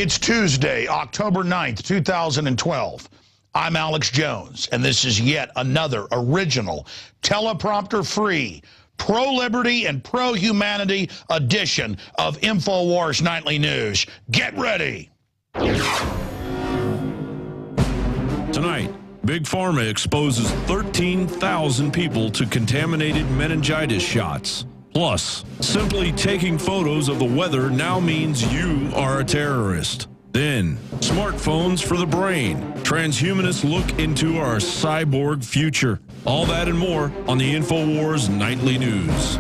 It's Tuesday, October 9th, 2012. I'm Alex Jones, and this is yet another original, teleprompter-free, pro-liberty and pro-humanity edition of InfoWars Nightly News. Get ready! Tonight, Big Pharma exposes 13,000 people to contaminated meningitis shots. Plus, simply taking photos of the weather now means you are a terrorist. Then, smartphones for the brain. Transhumanists look into our cyborg future. All that and more on the InfoWars Nightly News.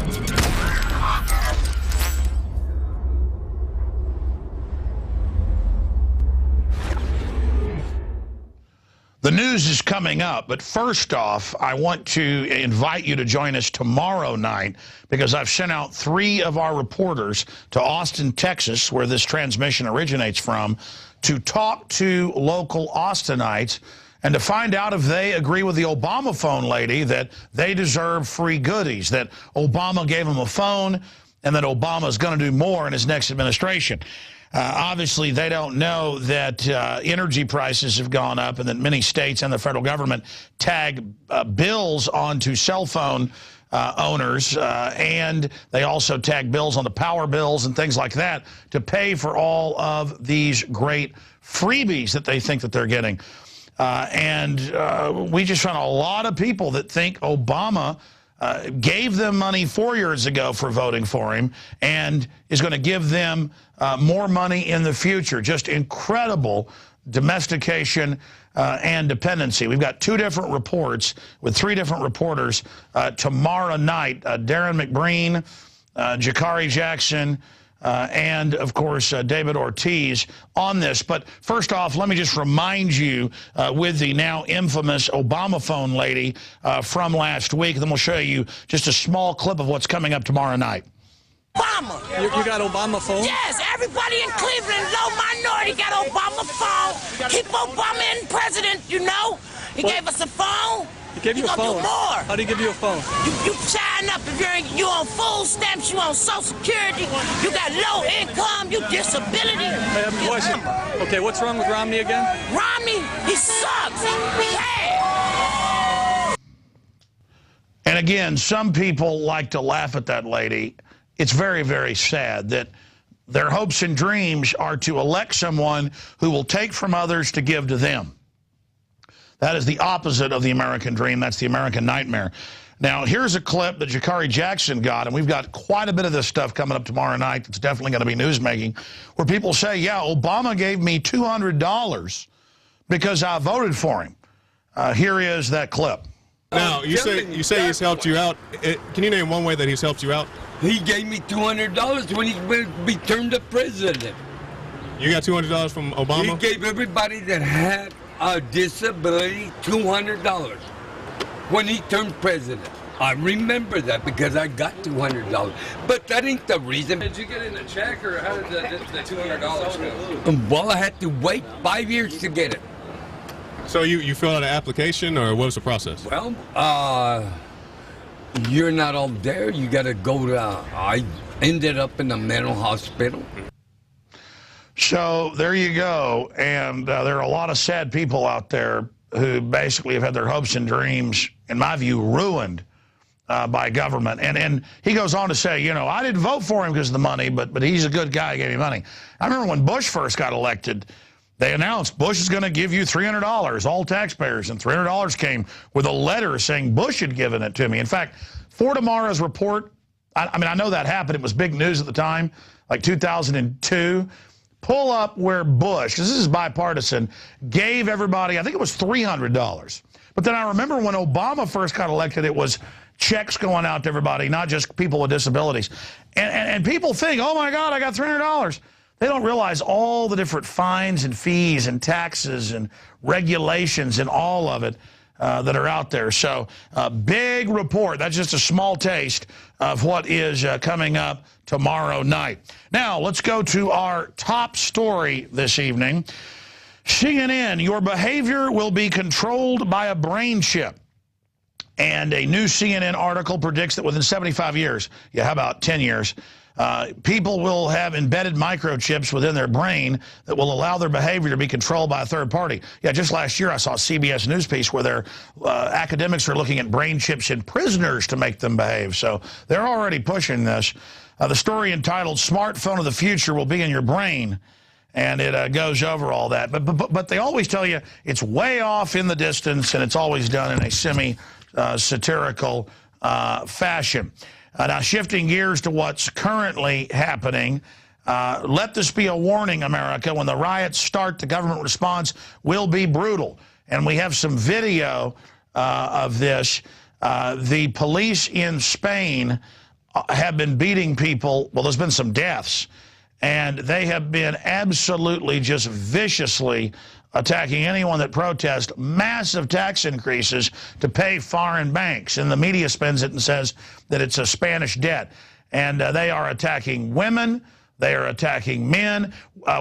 The news is coming up, but first off, I want to invite you to join us tomorrow night because I've sent out 3 of our reporters to Austin, Texas, where this transmission originates from, to talk to local Austinites and to find out if they agree with the Obama phone lady that they deserve free goodies, that Obama gave them a phone and that Obama is going to do more in his next administration. Obviously, they don't know that energy prices have gone up and that many states and the federal government tag bills onto cell phone owners, and they also tag bills on the power bills and things like that to pay for all of these great freebies that they think that they're getting. We just found a lot of people that think Obama gave them money 4 years ago for voting for him and is going to give them more money in the future. Just incredible domestication and dependency. We've got 2 different reports with 3 different reporters tomorrow night. Darren McBreen, Jakari Jackson, and, of course, David Ortiz on this. But first off, let me just remind you with the now infamous Obama phone lady from last week. Then we'll show you just a small clip of what's coming up tomorrow night. Obama. You got Obama phone? Yes, everybody in Cleveland, low minority, got Obama phone. Keep Obama in president, you know. He gave us a phone. He gave you a phone? Do more. How did he give you a phone? You sign up if you're on food stamps, you on Social Security, you got low income, you disability. I have a question. Okay, what's wrong with Romney again? Romney, he sucks. Bad. And again, some people like to laugh at that lady. It's very, very sad that their hopes and dreams are to elect someone who will take from others to give to them. That is the opposite of the American dream. That's the American nightmare. Now, here's a clip that Jakari Jackson got, and we've got quite a bit of this stuff coming up tomorrow night that's definitely going to be newsmaking, where people say, yeah, Obama gave me $200 because I voted for him. Here is that clip. Now, you say he's helped you out. Can you name one way that he's helped you out? He gave me $200 when he returned to president. You got $200 from Obama? He gave everybody that had a disability $200 when he turned president. I remember that because I got $200. But that ain't the reason. Did you get it in a check, or how did the $200 go? Well, I had to wait 5 years to get it. So you filled out an application, or what was the process? Well, you're not all there. You got to go to, I ended up in a mental hospital. So there you go. And there are a lot of sad people out there who basically have had their hopes and dreams, in my view, ruined by government. And he goes on to say, you know, I didn't vote for him because of the money, but he's a good guy, he gave me money. I remember when Bush first got elected, they announced Bush is going to give you $300, all taxpayers, and $300 came with a letter saying Bush had given it to me. In fact, for tomorrow's report, I mean, I know that happened. It was big news at the time, like 2002. Pull up where Bush, because this is bipartisan, gave everybody, I think it was $300. But then I remember when Obama first got elected, it was checks going out to everybody, not just people with disabilities. And people think, oh, my God, I got $300. They don't realize all the different fines and fees and taxes and regulations and all of it that are out there. So big report. That's just a small taste of what is coming up tomorrow night. Now, let's go to our top story this evening. CNN, your behavior will be controlled by a brain chip. And a new CNN article predicts that within 75 years, yeah, how about 10 years, People will have embedded microchips within their brain that will allow their behavior to be controlled by a third party. Yeah, just last year I saw a CBS News piece where their academics are looking at brain chips in prisoners to make them behave. So they're already pushing this. The story entitled "Smartphone of the Future Will Be in Your Brain," and it goes over all that. But they always tell you it's way off in the distance, and it's always done in a semi-satirical fashion. Now, shifting gears to what's currently happening, let this be a warning, America. When the riots start, the government response will be brutal. And we have some video of this. The police in Spain have been beating people. Well, there's been some deaths. And they have been absolutely just viciously attacking anyone that protests massive tax increases to pay foreign banks. And the media spins it and says that it's a Spanish debt. And they are attacking women. They are attacking men.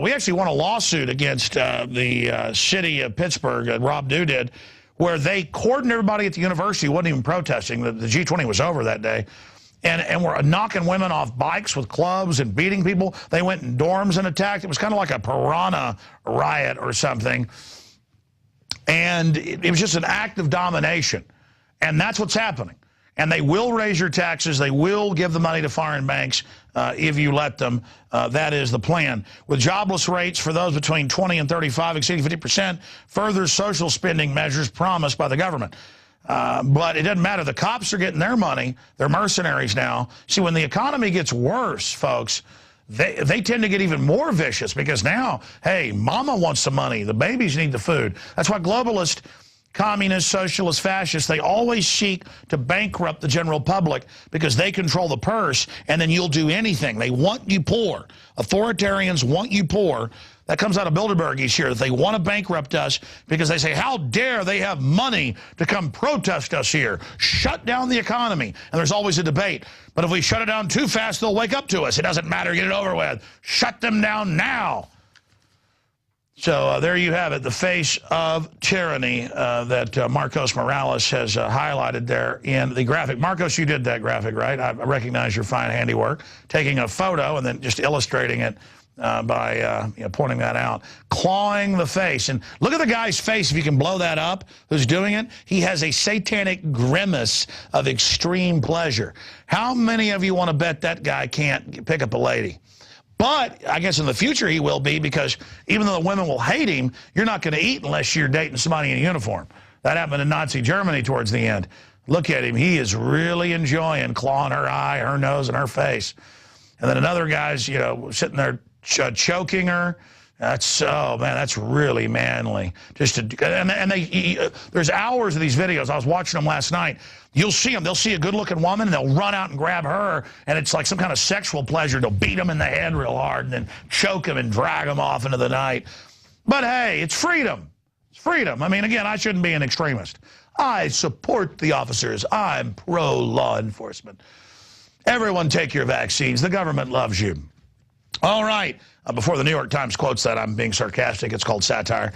We actually won a lawsuit against the city of Pittsburgh, Rob Dew did, where they cordoned everybody at the university who wasn't even protesting. The G20 was over that day. And were knocking women off bikes with clubs and beating people. They went in dorms and attacked. It was kind of like a piranha riot or something. And it was just an act of domination. And that's what's happening. And they will raise your taxes. They will give the money to foreign banks if you let them. That is the plan. With jobless rates for those between 20 and 35 exceeding 50%, further social spending measures promised by the government. But it doesn't matter. The cops are getting their money. They're mercenaries now. See, when the economy gets worse, folks, they tend to get even more vicious because now, hey, mama wants some money. The babies need the food. That's why globalists, communists, socialists, fascists, they always seek to bankrupt the general public because they control the purse, and then you'll do anything. They want you poor. Authoritarians want you poor. That comes out of Bilderberg each year, that they want to bankrupt us because they say, how dare they have money to come protest us here? Shut down the economy. And there's always a debate. But if we shut it down too fast, they'll wake up to us. It doesn't matter. Get it over with. Shut them down now. So there you have it, the face of tyranny that Marcos Morales has highlighted there in the graphic. Marcos, you did that graphic, right? I recognize your fine handiwork, taking a photo and then just illustrating it by pointing that out. Clawing the face. And look at the guy's face, if you can blow that up, who's doing it. He has a satanic grimace of extreme pleasure. How many of you want to bet that guy can't pick up a lady? But I guess in the future he will be, because even though the women will hate him, you're not going to eat unless you're dating somebody in a uniform. That happened in Nazi Germany towards the end. Look at him. He is really enjoying clawing her eye, her nose, and her face. And then another guy's, sitting there choking her. That's, oh man, that's really manly. Just to, and there's hours of these videos. I was watching them last night. You'll see them. They'll see a good-looking woman, and they'll run out and grab her, and it's like some kind of sexual pleasure. They'll beat them in the head real hard and then choke them and drag them off into the night. But hey, it's freedom. It's freedom. I mean, again, I shouldn't be an extremist. I support the officers. I'm pro-law enforcement. Everyone take your vaccines. The government loves you. All right. Before the New York Times quotes that, I'm being sarcastic. It's called satire.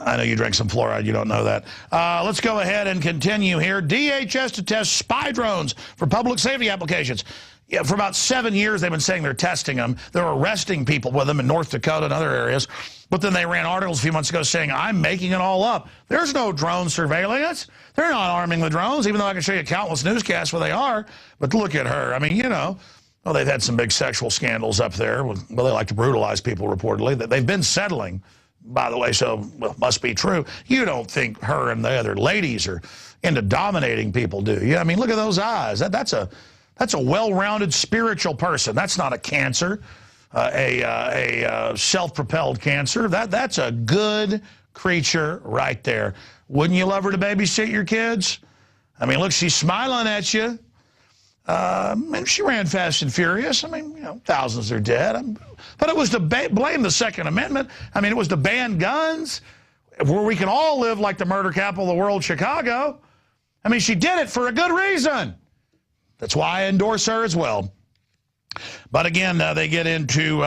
I know you drank some fluoride. You don't know that. Let's go ahead and continue here. DHS to test spy drones for public safety applications. Yeah, for about 7 years, they've been saying they're testing them. They're arresting people with them in North Dakota and other areas. But then they ran articles a few months ago saying, I'm making it all up. There's no drone surveillance. They're not arming the drones, even though I can show you countless newscasts where they are. But look at her. I mean, well, they've had some big sexual scandals up there. Well, they like to brutalize people, reportedly. They've been settling, by the way, so well, must be true. You don't think her and the other ladies are into dominating people, do you? I mean, look at those eyes. That's a well-rounded spiritual person. That's not a cancer, a self-propelled cancer. That's a good creature right there. Wouldn't you love her to babysit your kids? I mean, look, she's smiling at you. And she ran fast and furious. I mean, thousands are dead. But it was to blame the Second Amendment. I mean, it was to ban guns, where we can all live like the murder capital of the world, Chicago. I mean, she did it for a good reason. That's why I endorse her as well. But again, they get into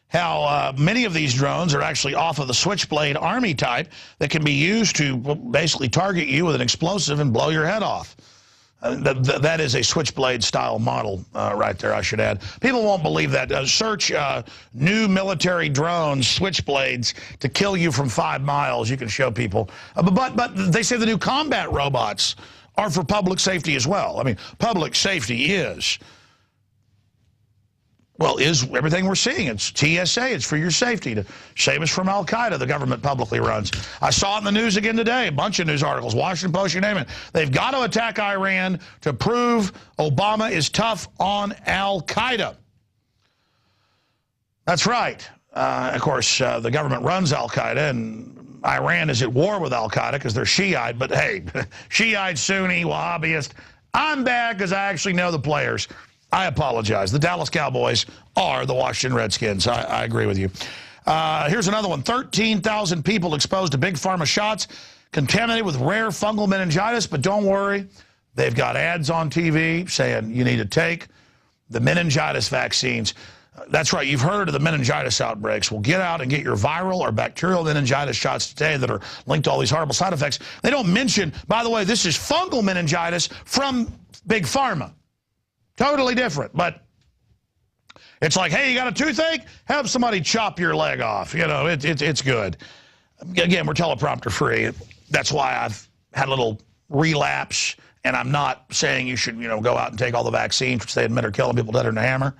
how many of these drones are actually off of the Switchblade Army type that can be used to basically target you with an explosive and blow your head off. That is a Switchblade style model right there, I should add. People won't believe that. Search new military drones, Switchblades, to kill you from 5 miles. You can show people. But they say the new combat robots are for public safety as well. I mean, public safety is everything we're seeing. It's TSA. It's for your safety, to save us from Al-Qaeda, the government publicly runs. I saw it in the news again today, a bunch of news articles, Washington Post, you name it. They've got to attack Iran to prove Obama is tough on Al-Qaeda. That's right. Of course, the government runs Al-Qaeda, and Iran is at war with Al-Qaeda because they're Shiite. But hey, Shiite, Sunni, Wahhabist, I'm bad because I actually know the players. I apologize. The Dallas Cowboys are the Washington Redskins. I agree with you. Here's another one. 13,000 people exposed to big pharma shots, contaminated with rare fungal meningitis. But don't worry, they've got ads on TV saying you need to take the meningitis vaccines. That's right. You've heard of the meningitis outbreaks. Well, get out and get your viral or bacterial meningitis shots today that are linked to all these horrible side effects. They don't mention, by the way, this is fungal meningitis from big pharma. Totally different, but it's like, hey, you got a toothache? Have somebody chop your leg off. You know, it's good. Again, we're teleprompter free. That's why I've had a little relapse, and I'm not saying you should, go out and take all the vaccines, which they admit are killing people deader than a hammer.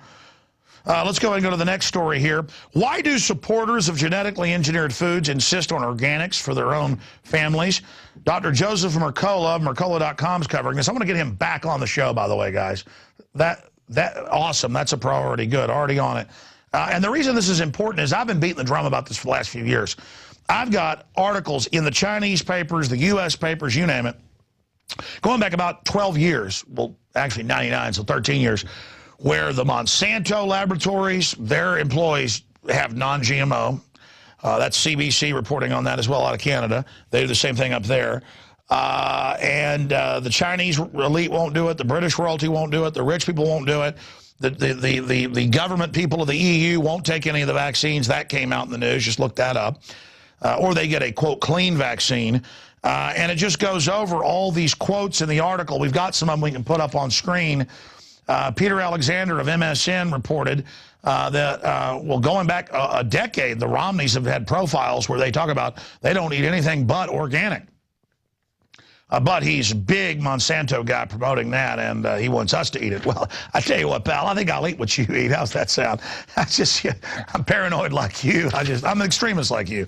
Let's go ahead and go to the next story here. Why do supporters of genetically engineered foods insist on organics for their own families? Dr. Joseph Mercola of Mercola.com is covering this. I'm going to get him back on the show, by the way, guys. That awesome. That's a priority. Good. Already on it. And the reason this is important is I've been beating the drum about this for the last few years. I've got articles in the Chinese papers, the U.S. papers, you name it, going back about 12 years. Well, actually 99, so 13 years. Where the Monsanto laboratories, their employees have non-GMO. That's CBC reporting on that as well out of Canada. They do the same thing up there. And the Chinese elite won't do it. The British royalty won't do it. The rich people won't do it. The government people of the EU won't take any of the vaccines. That came out in the news. Just look that up. Or they get a, quote, clean vaccine. And it just goes over all these quotes in the article. We've got some of them we can put up on screen. Peter Alexander of MSN reported that, well, going back a decade, the Romneys have had profiles where they talk about they don't eat anything but organic. But he's a big Monsanto guy promoting that, and he wants us to eat it. Well, I tell you what, pal, I think I'll eat what you eat. How's that sound? I'm paranoid like you. I'm an extremist like you.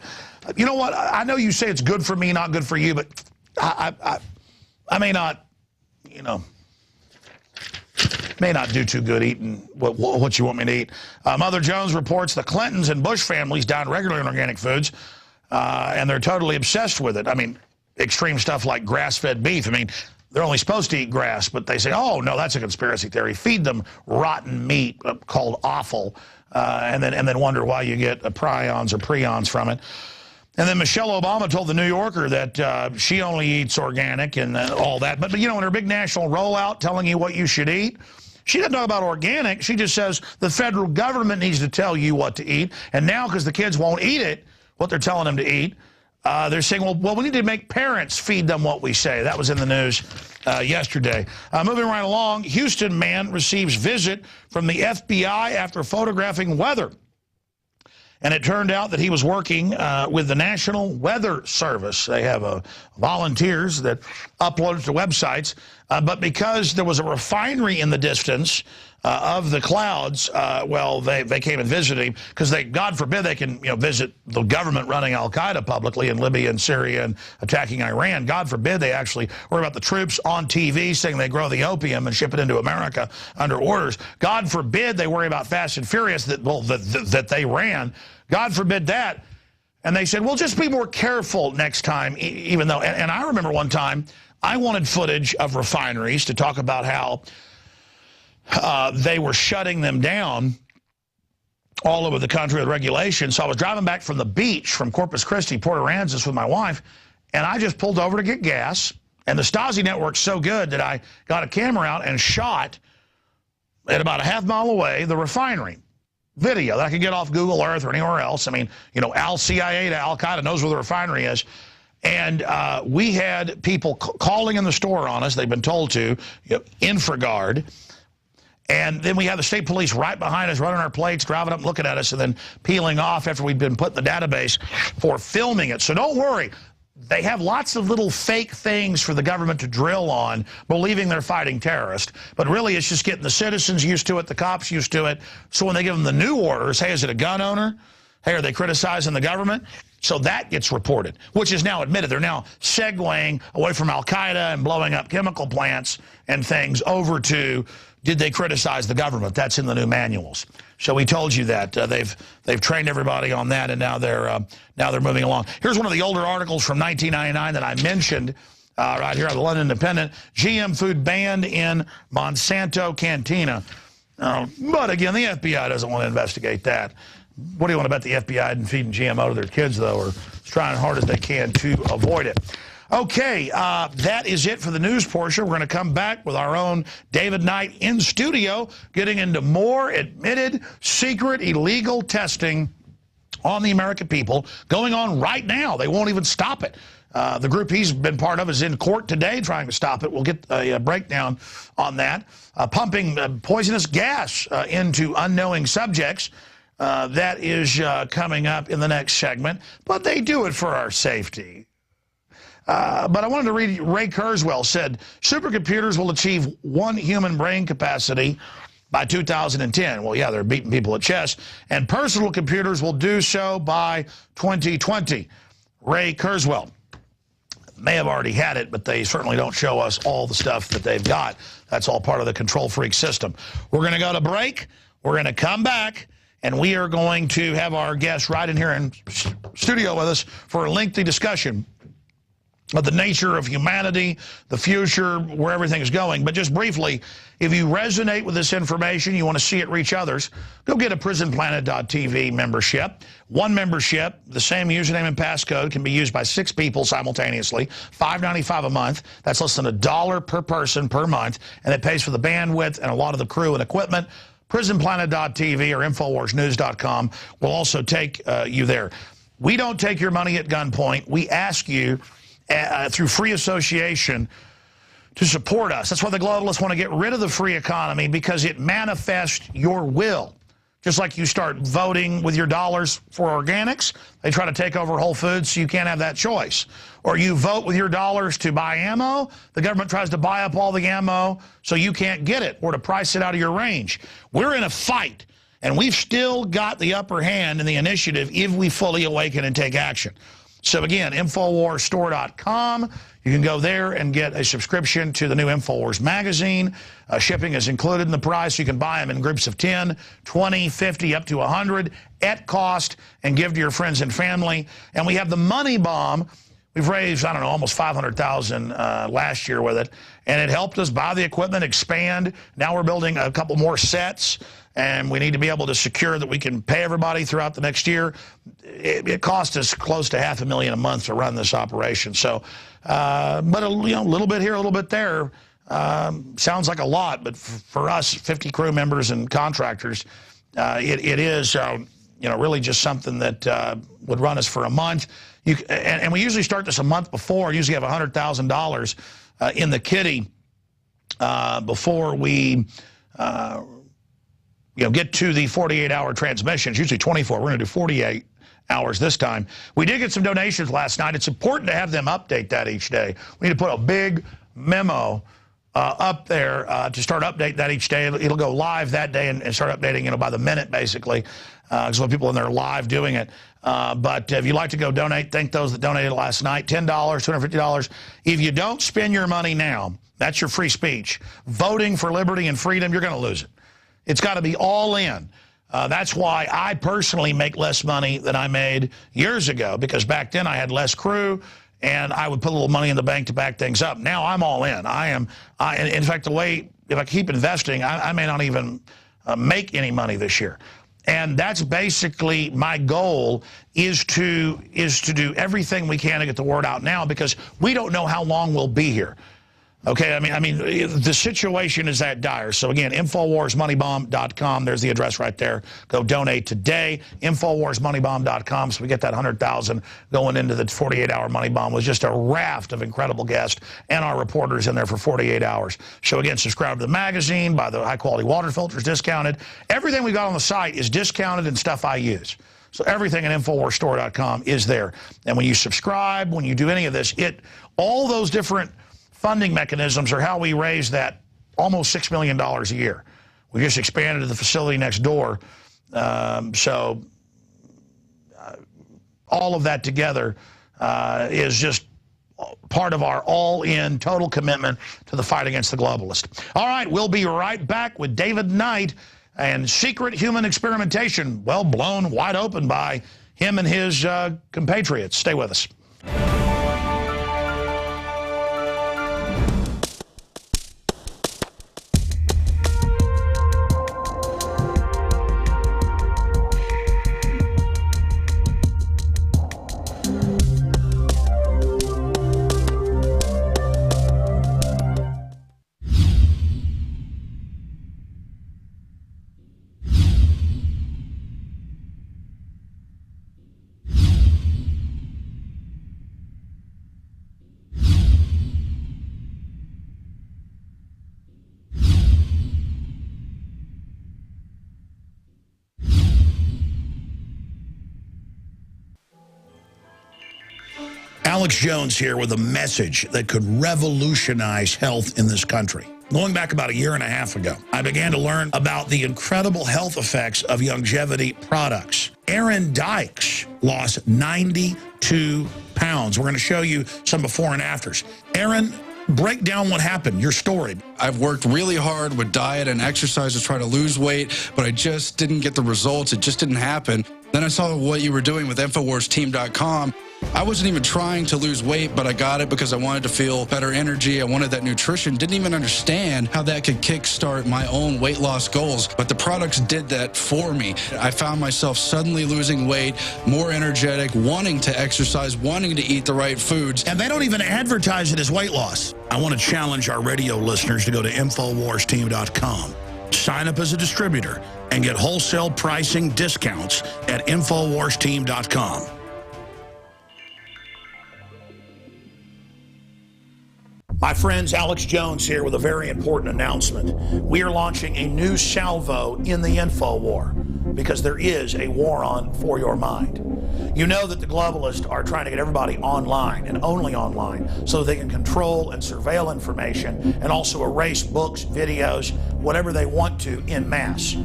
You know what? I know you say it's good for me, not good for you, but I may not, may not do too good eating what you want me to eat. Mother Jones reports the Clintons and Bush families dine regularly on organic foods, and they're totally obsessed with it. I mean, extreme stuff like grass-fed beef. I mean, they're only supposed to eat grass, but they say, oh, no, that's a conspiracy theory. Feed them rotten meat called offal, and then wonder why you get prions or prions from it. And then Michelle Obama told the New Yorker that she only eats organic and all that. But in her big national rollout telling you what you should eat, she doesn't talk about organic. She just says the federal government needs to tell you what to eat. And now, because the kids won't eat it, what they're telling them to eat, they're saying, well, we need to make parents feed them what we say. That was in the news yesterday. Moving right along, Houston man receives visit from the FBI after photographing weather. And it turned out that he was working with the National Weather Service. They have volunteers that upload it to websites. But because there was a refinery in the distance of the clouds, well, they came and visited him because God forbid they can visit the government running Al-Qaeda publicly in Libya and Syria and attacking Iran. God forbid they actually worry about the troops on TV saying they grow the opium and ship it into America under orders. God forbid they worry about Fast and Furious that they ran. God forbid that. And they said, well, just be more careful next time, even though, and I remember one time I wanted footage of refineries to talk about how they were shutting them down all over the country with regulations. So I was driving back from the beach from Corpus Christi, Port Aransas with my wife, and I just pulled over to get gas. And the Stasi network's so good that I got a camera out and shot at about a half mile away the refinery video that I could get off Google Earth or anywhere else. I mean, Al-CIA to Al-Qaeda knows where the refinery is. And we had people calling in the store on us. They've been told to, InfoGuard. And then we have the state police right behind us, running our plates, driving up, looking at us, and then peeling off after we've been put in the database for filming it. So don't worry. They have lots of little fake things for the government to drill on, believing they're fighting terrorists. But really, it's just getting the citizens used to it, the cops used to it. So when they give them the new orders, hey, is it a gun owner? Hey, are they criticizing the government? So that gets reported, which is now admitted. They're now segueing away from Al-Qaeda and blowing up chemical plants and things over to, did they criticize the government? That's in the new manuals. So we told you that. They've trained everybody on that, and now they're moving along. Here's one of the older articles from 1999 that I mentioned right here on the London Independent. GM food banned in Monsanto Cantina. But again, the FBI doesn't want to investigate that. What do you want to bet the FBI isn't feeding GMO to their kids, though, or trying as hard as they can to avoid it? Okay, that is it for the news portion. We're going to come back with our own David Knight in studio, getting into more admitted, secret, illegal testing on the American people going on right now. They won't even stop it. The group he's been part of is in court today trying to stop it. We'll get a breakdown on that. Pumping poisonous gas into unknowing subjects. That is coming up in the next segment, but they do it for our safety. But I wanted to read, Ray Kurzweil said, supercomputers will achieve 1 human brain capacity by 2010. Well, yeah, they're beating people at chess. And personal computers will do so by 2020. Ray Kurzweil may have already had it, but they certainly don't show us all the stuff that they've got. That's all part of the control freak system. We're going to go to break. We're going to come back. And we are going to have our guests right in here in studio with us for a lengthy discussion of the nature of humanity, the future, where everything is going. But just briefly, if you resonate with this information, you want to see it reach others, go get a PrisonPlanet.tv membership. One membership, the same username and passcode, can be used by 6 people simultaneously, $5.95 a month. That's less than $1 per person per month, and it pays for the bandwidth and a lot of the crew and equipment. PrisonPlanet.tv or InfoWarsNews.com will also take you there. We don't take your money at gunpoint. We ask you through free association to support us. That's why the globalists want to get rid of the free economy, because it manifests your will. Just like you start voting with your dollars for organics, they try to take over Whole Foods so you can't have that choice. Or you vote with your dollars to buy ammo, the government tries to buy up all the ammo so you can't get it, or to price it out of your range. We're in a fight, and we've still got the upper hand in the initiative if we fully awaken and take action. So again, InfoWarsStore.com. You can go there and get a subscription to the new InfoWars magazine. Shipping is included in the price. You can buy them in groups of 10, 20, 50, up to 100 at cost, and give to your friends and family. And we have the money bomb. We've raised, I don't know, almost $500,000 last year with it. And it helped us buy the equipment, expand. Now we're building a couple more sets. And we need to be able to secure that we can pay everybody throughout the next year. It cost us close to $500,000 a month to run this operation. So, but a little bit here, a little bit there, sounds like a lot. But for us, 50 crew members and contractors, it is really just something that would run us for a month. And we usually start this a month before. Usually have $100,000 in the kitty before we. Get to the 48-hour transmission. It's usually 24. We're going to do 48 hours this time. We did get some donations last night. It's important to have them update that each day. We need to put a big memo up there to start updating that each day. It'll go live that day and start updating by the minute, basically, because we have people in there live doing it. But if you'd like to go donate, thank those that donated last night. $10, $250. If you don't spend your money now, that's your free speech. Voting for liberty and freedom, you're going to lose it. It's got to be all in. That's why I personally make less money than I made years ago, because back then I had less crew and I would put a little money in the bank to back things up. Now I'm all in. In fact, if I keep investing, I may not even make any money this year. And that's basically my goal, is to do everything we can to get the word out now, because we don't know how long we'll be here. Okay, I mean, the situation is that dire. So again, InfoWarsMoneyBomb.com. There's the address right there. Go donate today. InfoWarsMoneyBomb.com. So we get that 100,000 going into the 48-hour money bomb with just a raft of incredible guests and our reporters in there for 48 hours. So again, subscribe to the magazine, buy the high-quality water filters discounted. Everything we got on the site is discounted and stuff I use. So everything at InfoWarsStore.com is there. And when you subscribe, when you do any of this, all those different funding mechanisms are how we raise that almost $6 million a year. We just expanded the facility next door. So all of that together is just part of our all-in total commitment to the fight against the globalists. All right, we'll be right back with David Knight and secret human experimentation, well, blown wide open by him and his compatriots. Stay with us. Alex Jones here with a message that could revolutionize health in this country. Going back about a year and a half ago, I began to learn about the incredible health effects of longevity products. Aaron Dykes lost 92 pounds. We're going to show you some before and afters. Aaron, break down what happened, your story. I've worked really hard with diet and exercise to try to lose weight, but I just didn't get the results. It just didn't happen. Then I saw what you were doing with InfoWarsTeam.com. I wasn't even trying to lose weight, but I got it because I wanted to feel better energy. I wanted that nutrition. Didn't even understand how that could kickstart my own weight loss goals. But the products did that for me. I found myself suddenly losing weight, more energetic, wanting to exercise, wanting to eat the right foods. And they don't even advertise it as weight loss. I want to challenge our radio listeners to go to InfoWarsTeam.com. Sign up as a distributor and get wholesale pricing discounts at InfoWarsTeam.com. My friends, Alex Jones here with a very important announcement. We are launching a new salvo in the info war because there is a war on for your mind. You know that the globalists are trying to get everybody online and only online so they can control and surveil information and also erase books, videos, whatever they want to en masse.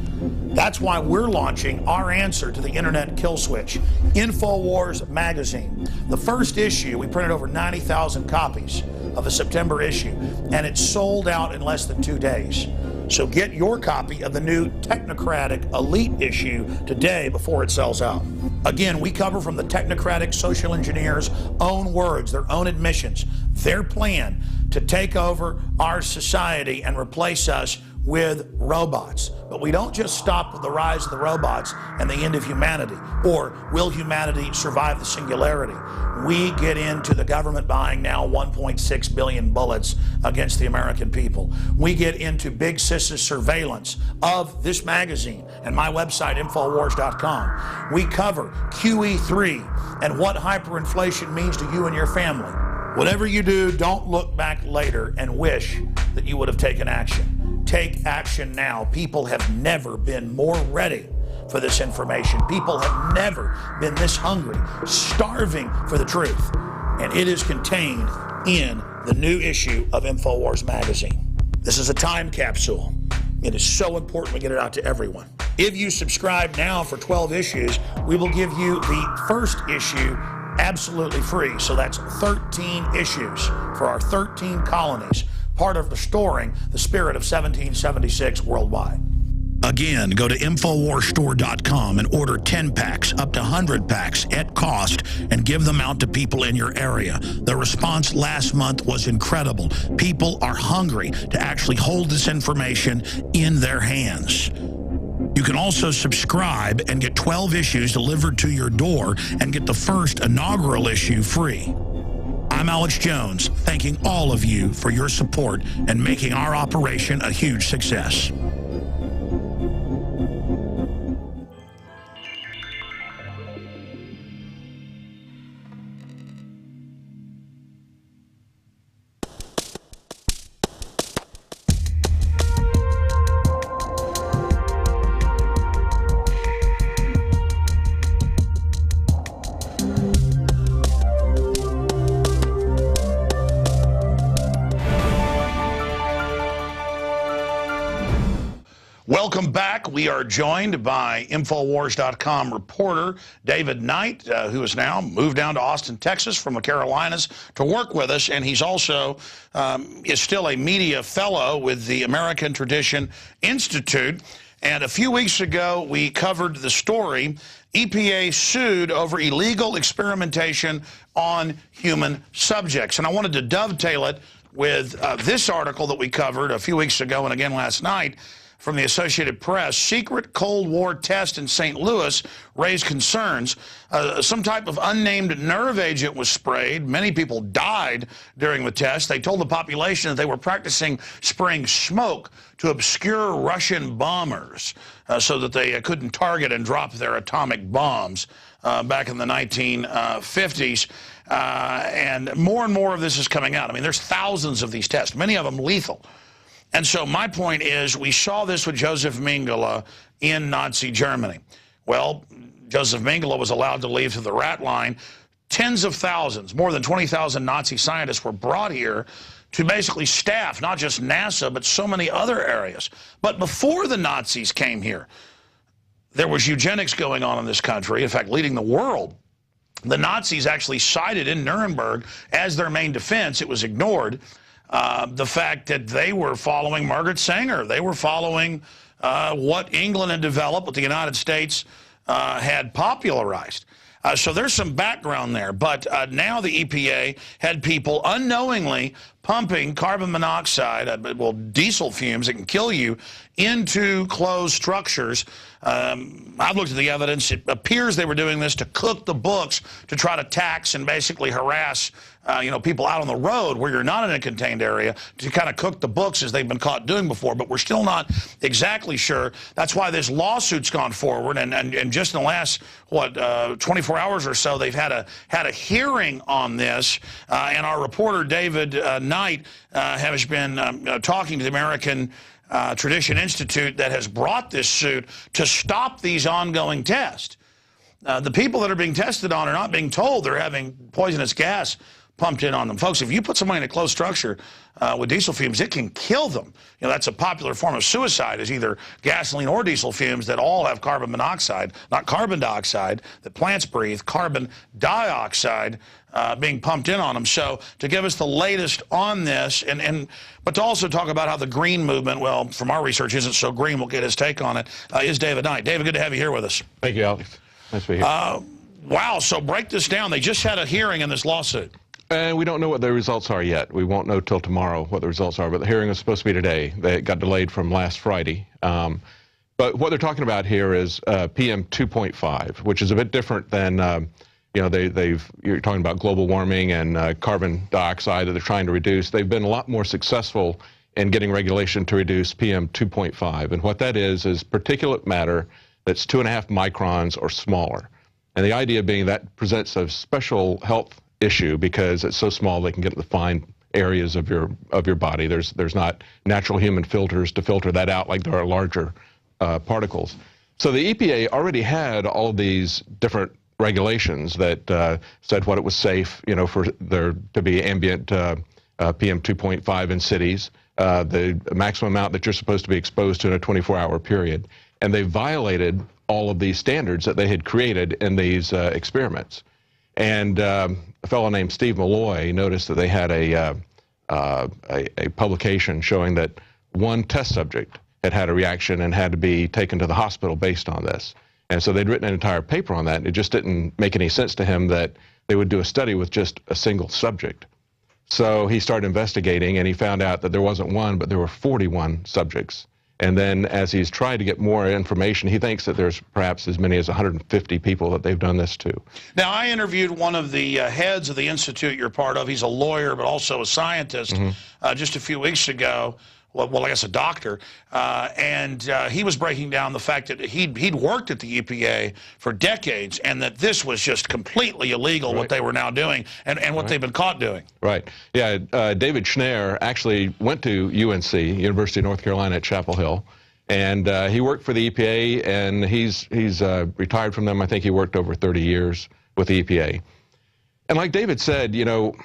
That's why we're launching our answer to the internet kill switch, InfoWars magazine. The first issue, we printed over 90,000 copies of the September issue, and it sold out in less than 2 days. So get your copy of the new technocratic elite issue today before it sells out. Again, we cover from the technocratic social engineers' own words, their own admissions, their plan to take over our society and replace us with robots. But we don't just stop with the rise of the robots and the end of humanity, or will humanity survive the singularity? We get into the government buying now 1.6 billion bullets against the American people. We get into Big Sis's surveillance of this magazine and my website, InfoWars.com. We cover QE3 and what hyperinflation means to you and your family. Whatever you do, don't look back later and wish that you would have taken action. Take action now. People have never been more ready for this information. People have never been this hungry, starving for the truth. And it is contained in the new issue of InfoWars magazine. This is a time capsule. It is so important we get it out to everyone. If you subscribe now for 12 issues, we will give you the first issue absolutely free. So that's 13 issues for our 13 colonies, part of restoring the spirit of 1776 worldwide. Again, go to InfoWarsStore.com and order 10 packs, up to 100 packs at cost, and give them out to people in your area. The response last month was incredible. People are hungry to actually hold this information in their hands. You can also subscribe and get 12 issues delivered to your door and get the first inaugural issue free. I'm Alex Jones, thanking all of you for your support and making our operation a huge success. Welcome back. We are joined by InfoWars.com reporter David Knight, who has now moved down to Austin, Texas from the Carolinas to work with us. And he's also is still a media fellow with the American Tradition Institute. And a few weeks ago, we covered the story. EPA sued over illegal experimentation on human subjects. And I wanted to dovetail it with this article that we covered a few weeks ago and again last night from the Associated Press. Secret Cold War test in St. Louis raised concerns. Some type of unnamed nerve agent was sprayed. Many people died during the test. They told the population that they were practicing spraying smoke to obscure Russian bombers so that they couldn't target and drop their atomic bombs back in the 1950s. And more of this is coming out. I mean, there's thousands of these tests, many of them lethal. And so my point is, we saw this with Joseph Mengele in Nazi Germany. Well, Joseph Mengele was allowed to leave through the rat line. Tens of thousands, more than 20,000 Nazi scientists were brought here to basically staff not just NASA, but so many other areas. But before the Nazis came here, there was eugenics going on in this country, in fact, leading the world. The Nazis actually cited in Nuremberg as their main defense. It was ignored. The fact that they were following Margaret Sanger. They were following what England had developed, what the United States had popularized. So there's some background there. But now the EPA had people unknowingly pumping carbon monoxide, well, diesel fumes that can kill you, into closed structures. I've looked at the evidence. It appears they were doing this to cook the books, to try to tax and basically harass people out on the road where you're not in a contained area, to kind of cook the books as they've been caught doing before. But we're still not exactly sure. That's why this lawsuit's gone forward. And just in the last, 24 hours or so, they've had a hearing on this. And our reporter, David Knight, has been talking to the American Tradition Institute that has brought this suit to stop these ongoing tests. The people that are being tested on are not being told they're having poisonous gas pumped in on them. Folks, if you put somebody in a closed structure with diesel fumes, it can kill them. That's a popular form of suicide, is either gasoline or diesel fumes that all have carbon monoxide, not carbon dioxide that plants breathe, carbon dioxide being pumped in on them. So to give us the latest on this, but to also talk about how the green movement, well, from our research, isn't so green, we'll get his take on it, is David Knight. David, good to have you here with us. Thank you, Alex. Nice to be here. Wow, so break this down. They just had a hearing in this lawsuit. And we don't know what the results are yet. We won't know till tomorrow what the results are, but the hearing is supposed to be today. They got delayed from last Friday. But what they're talking about here is PM 2.5, which is a bit different than, you're talking about global warming and carbon dioxide that they're trying to reduce. They've been a lot more successful in getting regulation to reduce PM 2.5. And what that is particulate matter that's 2.5 microns or smaller. And the idea being that presents a special health issue because it's so small they can get to the fine areas of your body. There's not natural human filters to filter that out like there are larger particles. So the EPA already had all of these different regulations that said what it was safe, for there to be ambient PM 2.5 in cities, the maximum amount that you're supposed to be exposed to in a 24-hour period. And they violated all of these standards that they had created in these experiments. And a fellow named Steve Malloy noticed that they had a publication showing that one test subject had a reaction and had to be taken to the hospital based on this. And so they'd written an entire paper on that, and it just didn't make any sense to him that they would do a study with just a single subject. So he started investigating, and he found out that there wasn't one, but there were 41 subjects. And then as he's tried to get more information, he thinks that there's perhaps as many as 150 people that they've done this to. Now, I interviewed one of the heads of the institute you're part of. He's a lawyer, but also a scientist, just a few weeks ago. Well, I guess a doctor, and he was breaking down the fact that he'd worked at the EPA for decades, and that this was just completely illegal, what they were now doing, and what they've been caught doing. Right. Yeah, David Schneier actually went to UNC, University of North Carolina at Chapel Hill, and he worked for the EPA, and he's retired from them. I think he worked over 30 years with the EPA. And like David said, you know,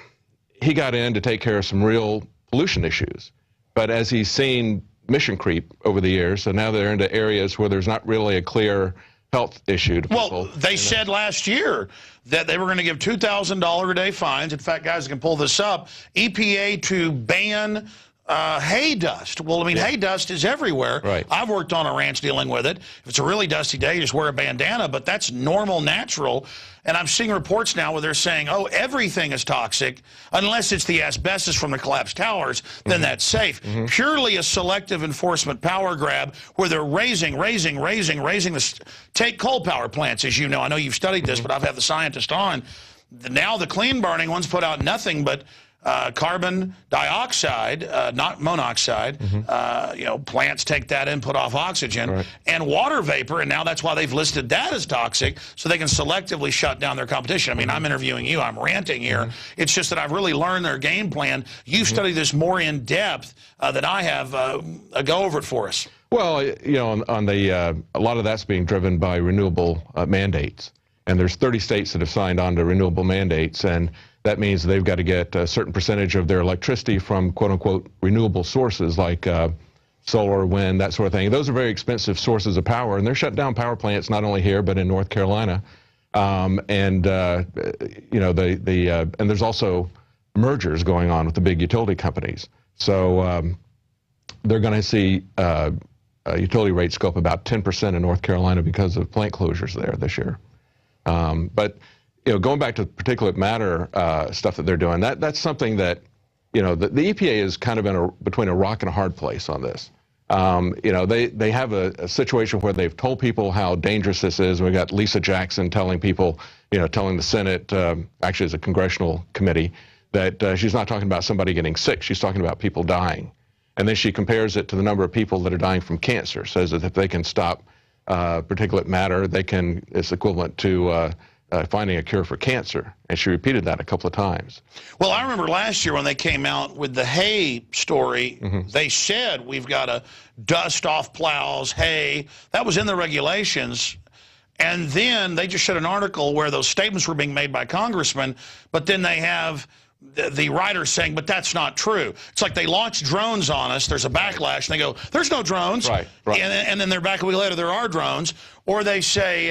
he got in to take care of some real pollution issues. But as he's seen mission creep over the years, so now they're into areas where there's not really a clear health issue to people. Well, they said last year that they were going to give $2,000 a day fines. In fact, guys can pull this up. EPA to ban hay dust. Well, I mean, hay dust is everywhere. Right. I've worked on a ranch dealing with it. If it's a really dusty day, you just wear a bandana, but that's normal, natural. And I'm seeing reports now where they're saying, oh, everything is toxic, unless it's the asbestos from the collapsed towers, then that's safe. Purely a selective enforcement power grab where they're raising the... Take coal power plants, as you know. I know you've studied this, but I've had the scientist on. Now the clean burning ones put out nothing but carbon dioxide, not monoxide. You know, plants take that in, put off oxygen, and water vapor, and now that's why they've listed that as toxic, so they can selectively shut down their competition. I mean, I'm interviewing you, I'm ranting here. It's just that I've really learned their game plan. You study this more in depth than I have. Go over it for us. Well, you know, on the a lot of that's being driven by renewable mandates, and there's 30 states that have signed on to renewable mandates, and that means they've got to get a certain percentage of their electricity from quote-unquote renewable sources like solar, wind, that sort of thing. Those are very expensive sources of power, and they're shut down power plants not only here but in North Carolina. You know, and there's also mergers going on with the big utility companies. So they're going to see utility rates go up about 10% in North Carolina because of plant closures there this year. But you know, going back to particulate matter stuff that they're doing, that's something that, you know, the EPA is kind of between a rock and a hard place on this. You know, they have a situation where they've told people how dangerous this is. We got Lisa Jackson telling people, you know, telling the Senate, actually as a congressional committee, that she's not talking about somebody getting sick. She's talking about people dying. And then she compares it to the number of people that are dying from cancer, says that if they can stop particulate matter, it's equivalent to finding a cure for cancer, and she repeated that a couple of times. Well, I remember last year when they came out with the hay story, they said we've got to dust off plows, hay. That was in the regulations. And then they just showed an article where those statements were being made by congressmen, but then they have the writers saying, but that's not true. It's like they launch drones on us, there's a backlash, and they go, there's no drones. Right. And then they're back a week later, there are drones. Or they say,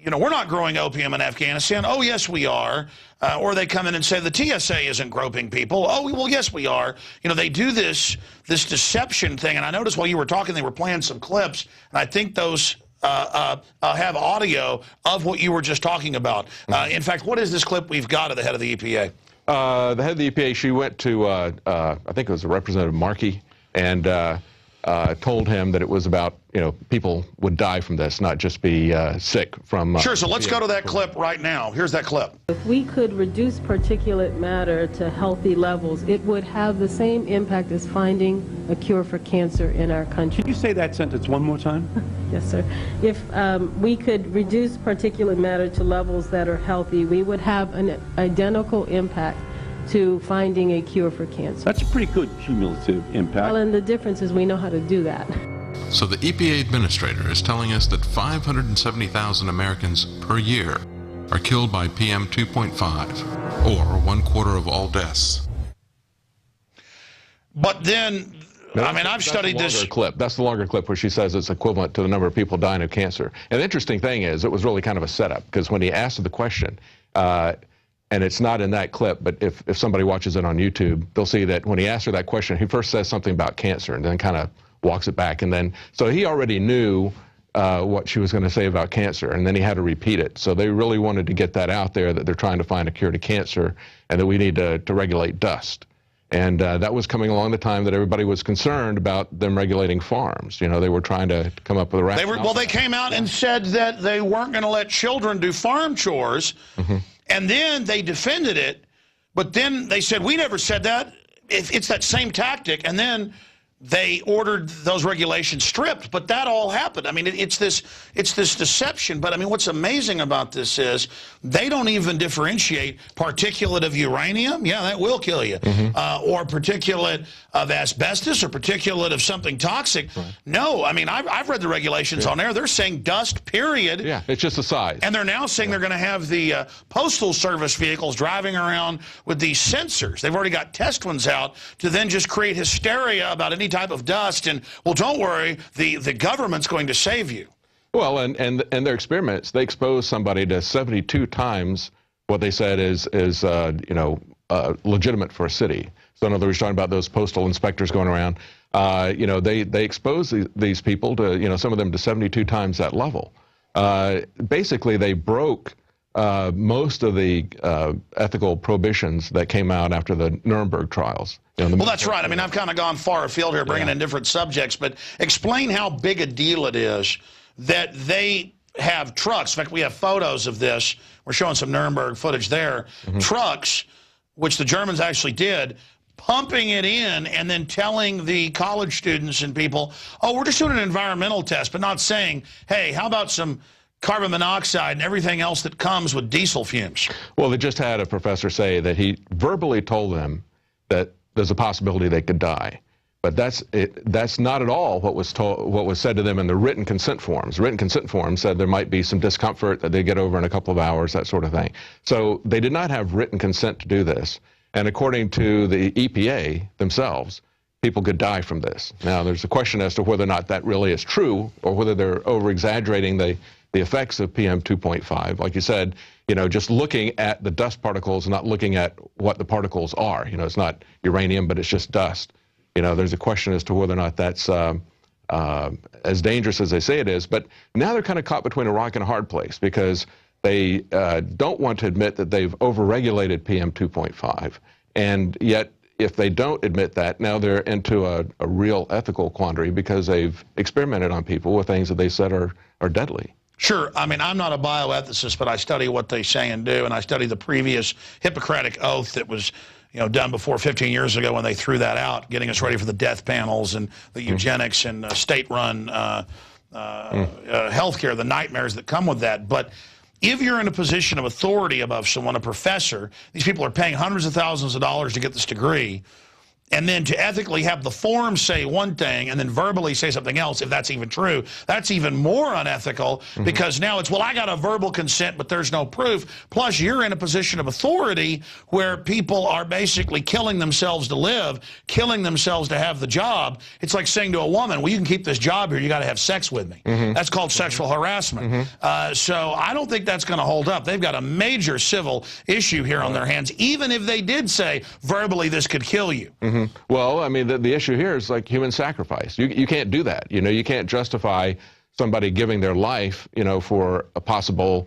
you know, we're not growing opium in Afghanistan. Oh, yes, we are. Or they come in and say the TSA isn't groping people. Oh, well, yes, we are. You know, they do this deception thing. And I noticed while you were talking, they were playing some clips. And I think those have audio of what you were just talking about. In fact, what is this clip we've got of the head of the EPA? The head of the EPA, she went to, I think it was Representative Markey, and told him that it was about, you know, people would die from this, not just be sick from... Sure, so let's go to that clip right now. Here's that clip. If we could reduce particulate matter to healthy levels, it would have the same impact as finding a cure for cancer in our country. Can you say that sentence one more time? Yes, sir. If we could reduce particulate matter to levels that are healthy, we would have an identical impact to finding a cure for cancer. That's a pretty good cumulative impact. Well, and the difference is we know how to do that. So the EPA administrator is telling us that 570,000 Americans per year are killed by PM 2.5, or 1/4 of all deaths. But then, no, I mean, I've studied this clip. That's the longer clip where she says it's equivalent to the number of people dying of cancer. And the interesting thing is, it was really kind of a setup, because when he asked her the question, and it's not in that clip, but if somebody watches it on YouTube, they'll see that when he asked her that question, he first says something about cancer and then kind of walks it back. And then, so he already knew what she was going to say about cancer, and then he had to repeat it. So they really wanted to get that out there, that they're trying to find a cure to cancer and that we need to regulate dust. And that was coming along the time that everybody was concerned about them regulating farms. You know, they were trying to come up with a rationale. They came out and said that they weren't going to let children do farm chores, and then they defended it, but then they said, we never said that. It's that same tactic, and then they ordered those regulations stripped, but that all happened. I mean, it's this deception. But I mean, what's amazing about this is they don't even differentiate particulate of uranium. Yeah, that will kill you. Or particulate of asbestos or particulate of something toxic. Right. No, I mean, I've read the regulations on there. They're saying dust, period. Yeah, it's just the size. And they're now saying they're going to have the Postal Service vehicles driving around with these sensors. They've already got test ones out to then just create hysteria about any type of dust. And, well, don't worry, the government's going to save you. Well, and their experiments, they exposed somebody to 72 times what they said is legitimate for a city. So in other words, talking about those postal inspectors going around, they expose these people to, some of them to 72 times that level. Basically, they broke most of the ethical prohibitions that came out after the Nuremberg trials. Well, that's right. I mean, I've kind of gone far afield here, bringing in different subjects, but explain how big a deal it is that they have trucks. In fact, we have photos of this. We're showing some Nuremberg footage there. Trucks, which the Germans actually did, pumping it in and then telling the college students and people, oh, we're just doing an environmental test, but not saying, hey, how about some carbon monoxide and everything else that comes with diesel fumes? Well, they just had a professor say that he verbally told them that there's a possibility they could die. But that's not at all what was said to them in the written consent forms. The written consent forms said there might be some discomfort that they get over in a couple of hours, that sort of thing. So they did not have written consent to do this. And according to the EPA themselves, people could die from this. Now, there's a question as to whether or not that really is true, or whether they're over-exaggerating the effects of PM 2.5. Like you said, just looking at the dust particles, not looking at what the particles are. It's not uranium, but it's just dust. There's a question as to whether or not that's as dangerous as they say it is. But now they're kind of caught between a rock and a hard place, because they don't want to admit that they've overregulated PM 2.5. And yet, if they don't admit that, now they're into a real ethical quandary, because they've experimented on people with things that they said are deadly. Sure. I mean, I'm not a bioethicist, but I study what they say and do, and I study the previous Hippocratic oath that was done before 15 years ago when they threw that out, getting us ready for the death panels and the eugenics and state-run healthcare, the nightmares that come with that. But if you're in a position of authority above someone, a professor, these people are paying hundreds of thousands of dollars to get this degree, and then to ethically have the form say one thing and then verbally say something else, if that's even true, that's even more unethical, because now it's, well, I got a verbal consent, but there's no proof. Plus, you're in a position of authority where people are basically killing themselves to live, killing themselves to have the job. It's like saying to a woman, well, you can keep this job here, you got to have sex with me. That's called sexual harassment. So I don't think that's going to hold up. They've got a major civil issue here on their hands, even if they did say verbally this could kill you. Well, I mean, the issue here is like human sacrifice. You can't do that. You can't justify somebody giving their life, for a possible,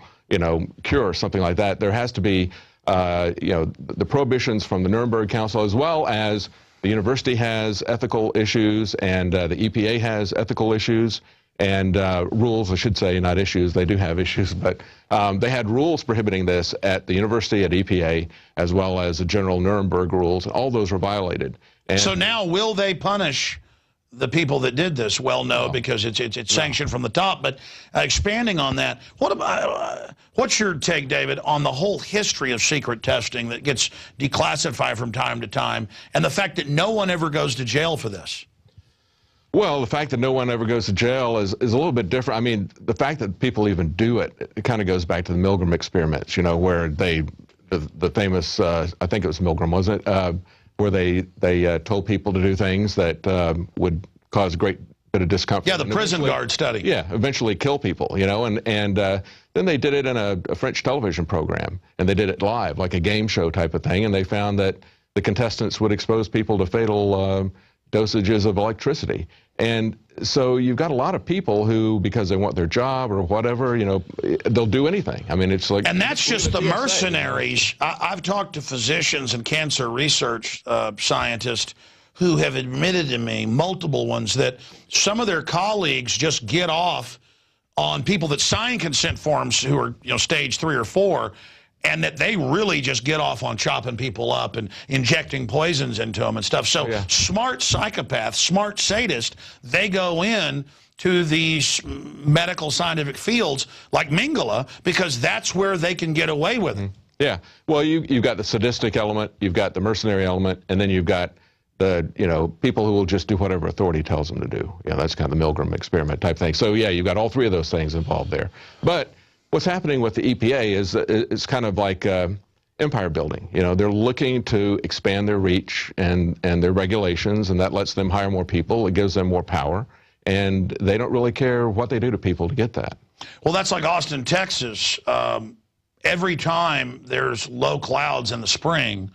cure or something like that. There has to be, the prohibitions from the Nuremberg Council, as well as the university has ethical issues, and the EPA has ethical issues, and rules, I should say, not issues. They do have issues, but they had rules prohibiting this at the university, at EPA, as well as the general Nuremberg rules, and all those were violated. And so now, will they punish the people that did this? Well, no, because it's sanctioned from the top. But expanding on that, what's your take, David, on the whole history of secret testing that gets declassified from time to time, and the fact that no one ever goes to jail for this? Well, the fact that no one ever goes to jail is a little bit different. I mean, the fact that people even do it, it kind of goes back to the Milgram experiments, where the famous, I think it was Milgram, wasn't it? Where they told people to do things that would cause a great bit of discomfort. Yeah, the prison guard study. Yeah, eventually kill people, and then they did it in a French television program, and they did it live, like a game show type of thing, and they found that the contestants would expose people to fatal dosages of electricity. And so you've got a lot of people who, because they want their job or whatever, you know, they'll do anything. I mean, it's like... And that's just the mercenaries. I've talked to physicians and cancer research scientists who have admitted to me, multiple ones, that some of their colleagues just get off on people that sign consent forms who are, you know, stage 3 or 4, and that they really just get off on chopping people up and injecting poisons into them and stuff. So smart psychopaths, smart sadists, they go in to these medical scientific fields like Mingala because that's where they can get away with it. Yeah. Well, you've got the sadistic element, you've got the mercenary element, and then you've got the, you know, people who will just do whatever authority tells them to do. You know, that's kind of the Milgram experiment type thing. So, yeah, you've got all 3 of those things involved there. But what's happening with the EPA is it's kind of like empire building. You know, they're looking to expand their reach and their regulations, and that lets them hire more people. It gives them more power, and they don't really care what they do to people to get that. Well, that's like Austin, Texas. Every time there's low clouds in the spring,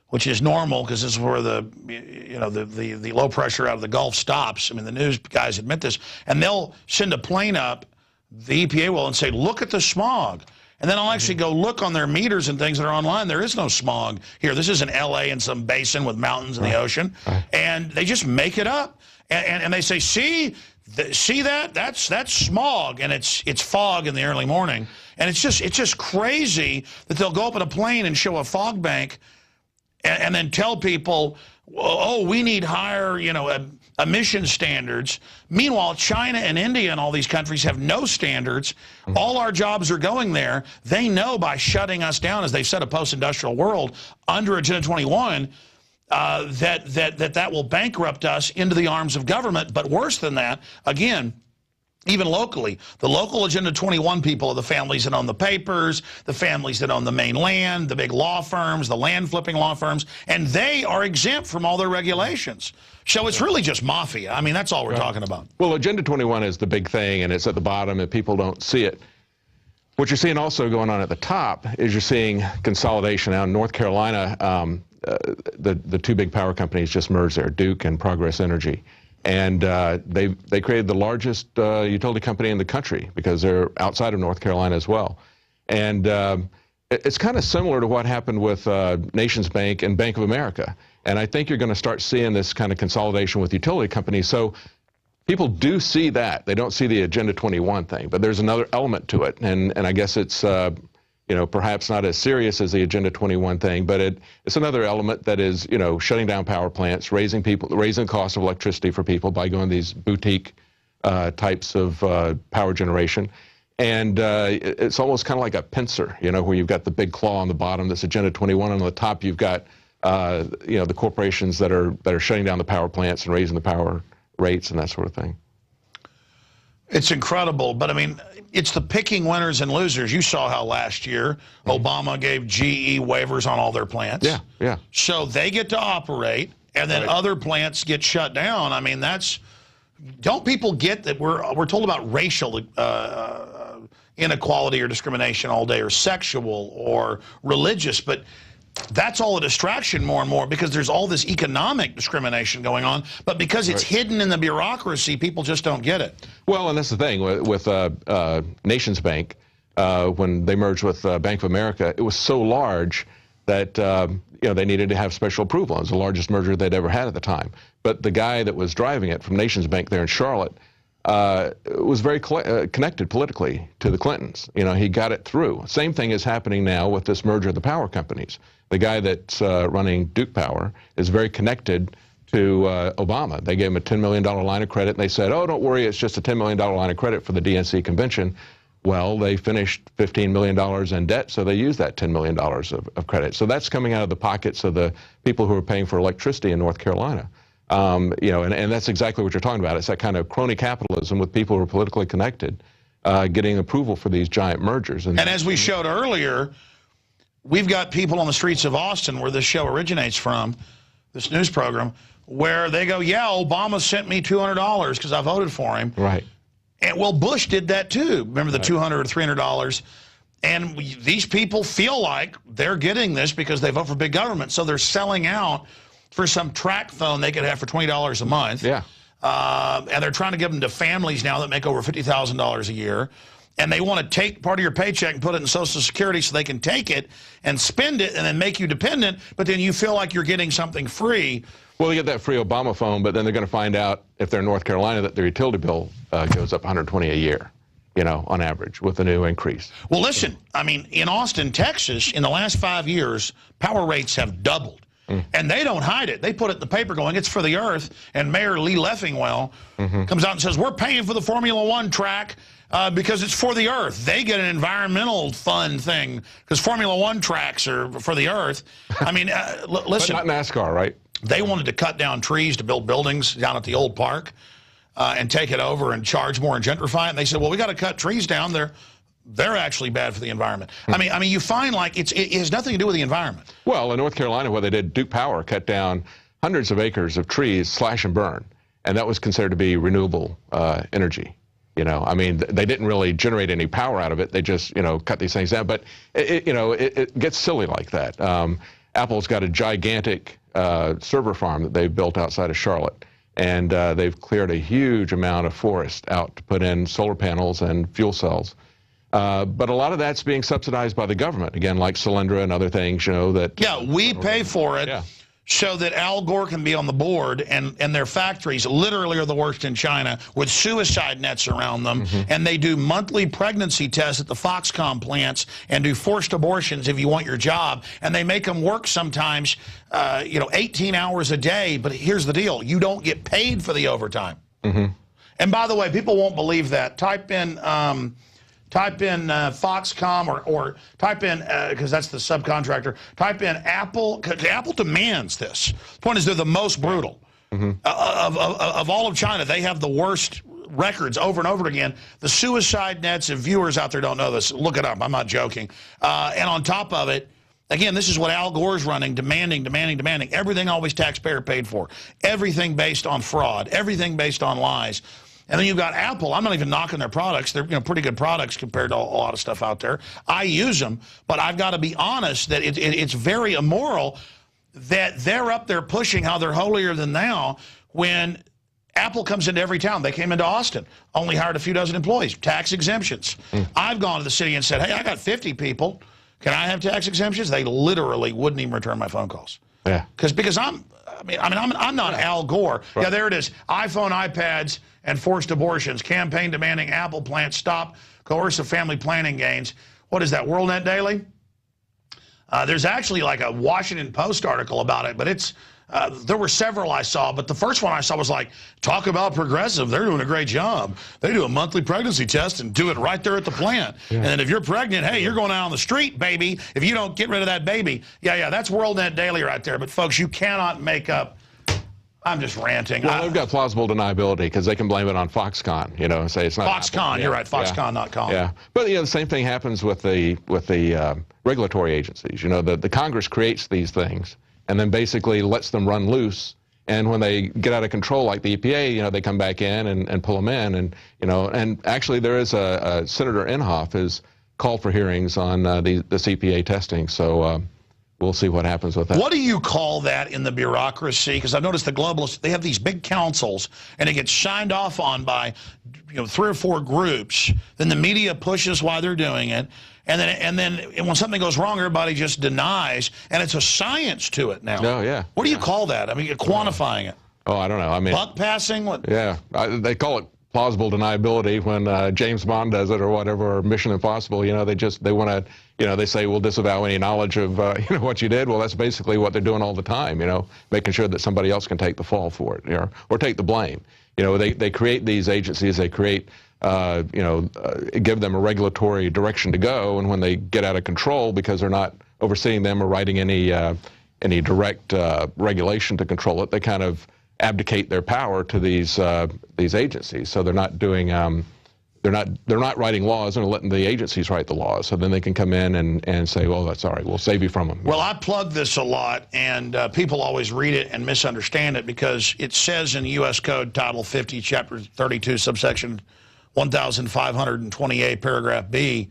which is normal because this is where the low pressure out of the Gulf stops. I mean, the news guys admit this, and they'll send a plane up, the EPA will, and say, look at the smog. And then I'll actually go look on their meters and things that are online. There is no smog here. This isn't LA in some basin with mountains in the ocean. And they just make it up. And they say, see that? That's smog. And it's fog in the early morning. And it's just crazy that they'll go up in a plane and show a fog bank and then tell people, oh, we need higher, you know, emission standards. Meanwhile, China and India and all these countries have no standards. All our jobs are going there. They know by shutting us down, as they've said, a post-industrial world under Agenda 21, that will bankrupt us into the arms of government. But worse than that, again, even locally, the local Agenda 21 people are the families that own the papers, the families that own the main land, the big law firms, the land flipping law firms, and they are exempt from all their regulations. So it's really just mafia. I mean, that's all we're talking about. Well, Agenda 21 is the big thing, and it's at the bottom, and people don't see it. What you're seeing also going on at the top is you're seeing consolidation. Now in North Carolina, the 2 big power companies just merged there, Duke and Progress Energy. And they created the largest utility company in the country because they're outside of North Carolina as well. And it's kind of similar to what happened with Nations Bank and Bank of America. And I think you're going to start seeing this kind of consolidation with utility companies. So people do see that. They don't see the Agenda 21 thing. But there's another element to it. And I guess it's you know, perhaps not as serious as the Agenda 21 thing, but it's another element that is, you know, shutting down power plants, raising the cost of electricity for people by going these boutique types of power generation. And it's almost kind of like a pincer, you know, where you've got the big claw on the bottom that's Agenda 21, and on the top you've got, you know, the corporations that are shutting down the power plants and raising the power rates and that sort of thing. It's incredible, but I mean, it's the picking winners and losers. You saw how last year Obama gave GE waivers on all their plants. Yeah, yeah. So they get to operate, and then other plants get shut down. I mean, don't people get that we're told about racial inequality or discrimination all day, or sexual or religious, but that's all a distraction more and more because there's all this economic discrimination going on, but because it's hidden in the bureaucracy, people just don't get it. Well, and that's the thing with Nations Bank, when they merged with Bank of America, it was so large that you know, they needed to have special approval. It was the largest merger they'd ever had at the time. But the guy that was driving it from Nations Bank there in Charlotte was very connected politically to the Clintons. You know, he got it through. Same thing is happening now with this merger of the power companies. The guy that's running Duke Power is very connected to Obama. They gave him a $10 million line of credit, and they said, oh, don't worry, it's just a $10 million line of credit for the DNC convention. Well, they finished $15 million in debt, so they used that $10 million of credit. So that's coming out of the pockets of the people who are paying for electricity in North Carolina. You know, and that's exactly what you're talking about. It's that kind of crony capitalism with people who are politically connected, getting approval for these giant mergers. And as we showed earlier, we've got people on the streets of Austin, where this show originates from, this news program, where they go, yeah, Obama sent me $200 because I voted for him. Right. And well, Bush did that too. Remember the $200 or $300? And these people feel like they're getting this because they vote for big government. So they're selling out for some track phone they could have for $20 a month. Yeah. and they're trying to give them to families now that make over $50,000 a year. And they want to take part of your paycheck and put it in Social Security so they can take it and spend it and then make you dependent, but then you feel like you're getting something free. Well, they get that free Obama phone, but then they're going to find out if they're in North Carolina that their utility bill goes up $120 a year, you know, on average with the new increase. Well, listen, I mean, in Austin, Texas, in the last 5 years, power rates have doubled. And they don't hide it. They put it in the paper going, it's for the earth. And Mayor Lee Leffingwell comes out and says, we're paying for the Formula One track because it's for the earth. They get an environmental fund thing because Formula One tracks are for the earth. I mean, listen. But not NASCAR, right? They wanted to cut down trees to build buildings down at the old park and take it over and charge more and gentrify it. And they said, well, we got to cut trees down there. They're actually bad for the environment. I mean, you find like it has nothing to do with the environment. Well, in North Carolina, where they did, Duke Power cut down hundreds of acres of trees, slash and burn, and that was considered to be renewable energy. You know, I mean, they didn't really generate any power out of it. They just, you know, cut these things down. But it gets silly like that. Apple's got a gigantic server farm that they've built outside of Charlotte, and they've cleared a huge amount of forest out to put in solar panels and fuel cells. But a lot of that's being subsidized by the government, again, like Solyndra and other things, you know, that... Yeah, we pay for it so that Al Gore can be on the board, and their factories literally are the worst in China with suicide nets around them, and they do monthly pregnancy tests at the Foxconn plants and do forced abortions if you want your job, and they make them work sometimes, 18 hours a day, but here's the deal, you don't get paid for the overtime. And by the way, people won't believe that. Type in Foxconn or type in, because that's the subcontractor, type in Apple, because Apple demands this. The point is they're the most brutal. Of all of China, they have the worst records over and over again. The suicide nets, if viewers out there don't know this, look it up. I'm not joking. And on top of it, again, this is what Al Gore's running, demanding. Everything always taxpayer paid for. Everything based on fraud. Everything based on lies. And then you've got Apple. I'm not even knocking their products. They're pretty good products compared to a lot of stuff out there. I use them, but I've got to be honest that it's very immoral that they're up there pushing how they're holier than thou when Apple comes into every town. They came into Austin, only hired a few dozen employees, tax exemptions. I've gone to the city and said, hey, I got 50 people. Can I have tax exemptions? They literally wouldn't even return my phone calls. Yeah. Because I'm not Al Gore. Right. Yeah, there it is. iPhone, iPads, and forced abortions. Campaign demanding Apple plants stop coercive family planning gains. What is that, WorldNet Daily? There's actually like a Washington Post article about it, but it's there were several I saw, but the first one I saw was like, talk about progressive. They're doing a great job. They do a monthly pregnancy test and do it right there at the plant. Yeah. And then if you're pregnant, hey, you're going out on the street, baby, if you don't get rid of that baby. Yeah, that's WorldNet Daily right there. But, folks, you cannot make up. I'm just ranting. Well, they've got plausible deniability because they can blame it on Foxconn, you know, and say it's not Foxconn. Apple. You're right, Foxconn.com. Yeah, but the same thing happens with the regulatory agencies. You know, the Congress creates these things and then basically lets them run loose. And when they get out of control, like the EPA, you know, they come back in and pull them in. And, you know, and actually there is a Senator Inhofe has called for hearings on this EPA testing. So we'll see what happens with that. What do you call that in the bureaucracy? Because I've noticed the globalists, they have these big councils, and it gets signed off on by 3 or 4 groups. Then the media pushes why they're doing it. And then when something goes wrong, everybody just denies, and it's a science to it now. Oh, yeah. What do you call that? I mean, quantifying it. Oh, I don't know. I mean, buck passing? What? Yeah, they call it plausible deniability when James Bond does it or whatever, or Mission Impossible. You know, they want to, you know, they say we'll disavow any knowledge of what you did. Well, that's basically what they're doing all the time. You know, making sure that somebody else can take the fall for it, or take the blame. You know, they create these agencies. They create. Give them a regulatory direction to go, and when they get out of control because they're not overseeing them or writing any direct regulation to control it, they kind of abdicate their power to these agencies. So they're not doing they're not writing laws and letting the agencies write the laws. So then they can come in and say, well, that's all right, we'll save you from them. Well, I plug this a lot, and people always read it and misunderstand it because it says in U.S. Code Title 50, Chapter 32, subsection 1528, paragraph B,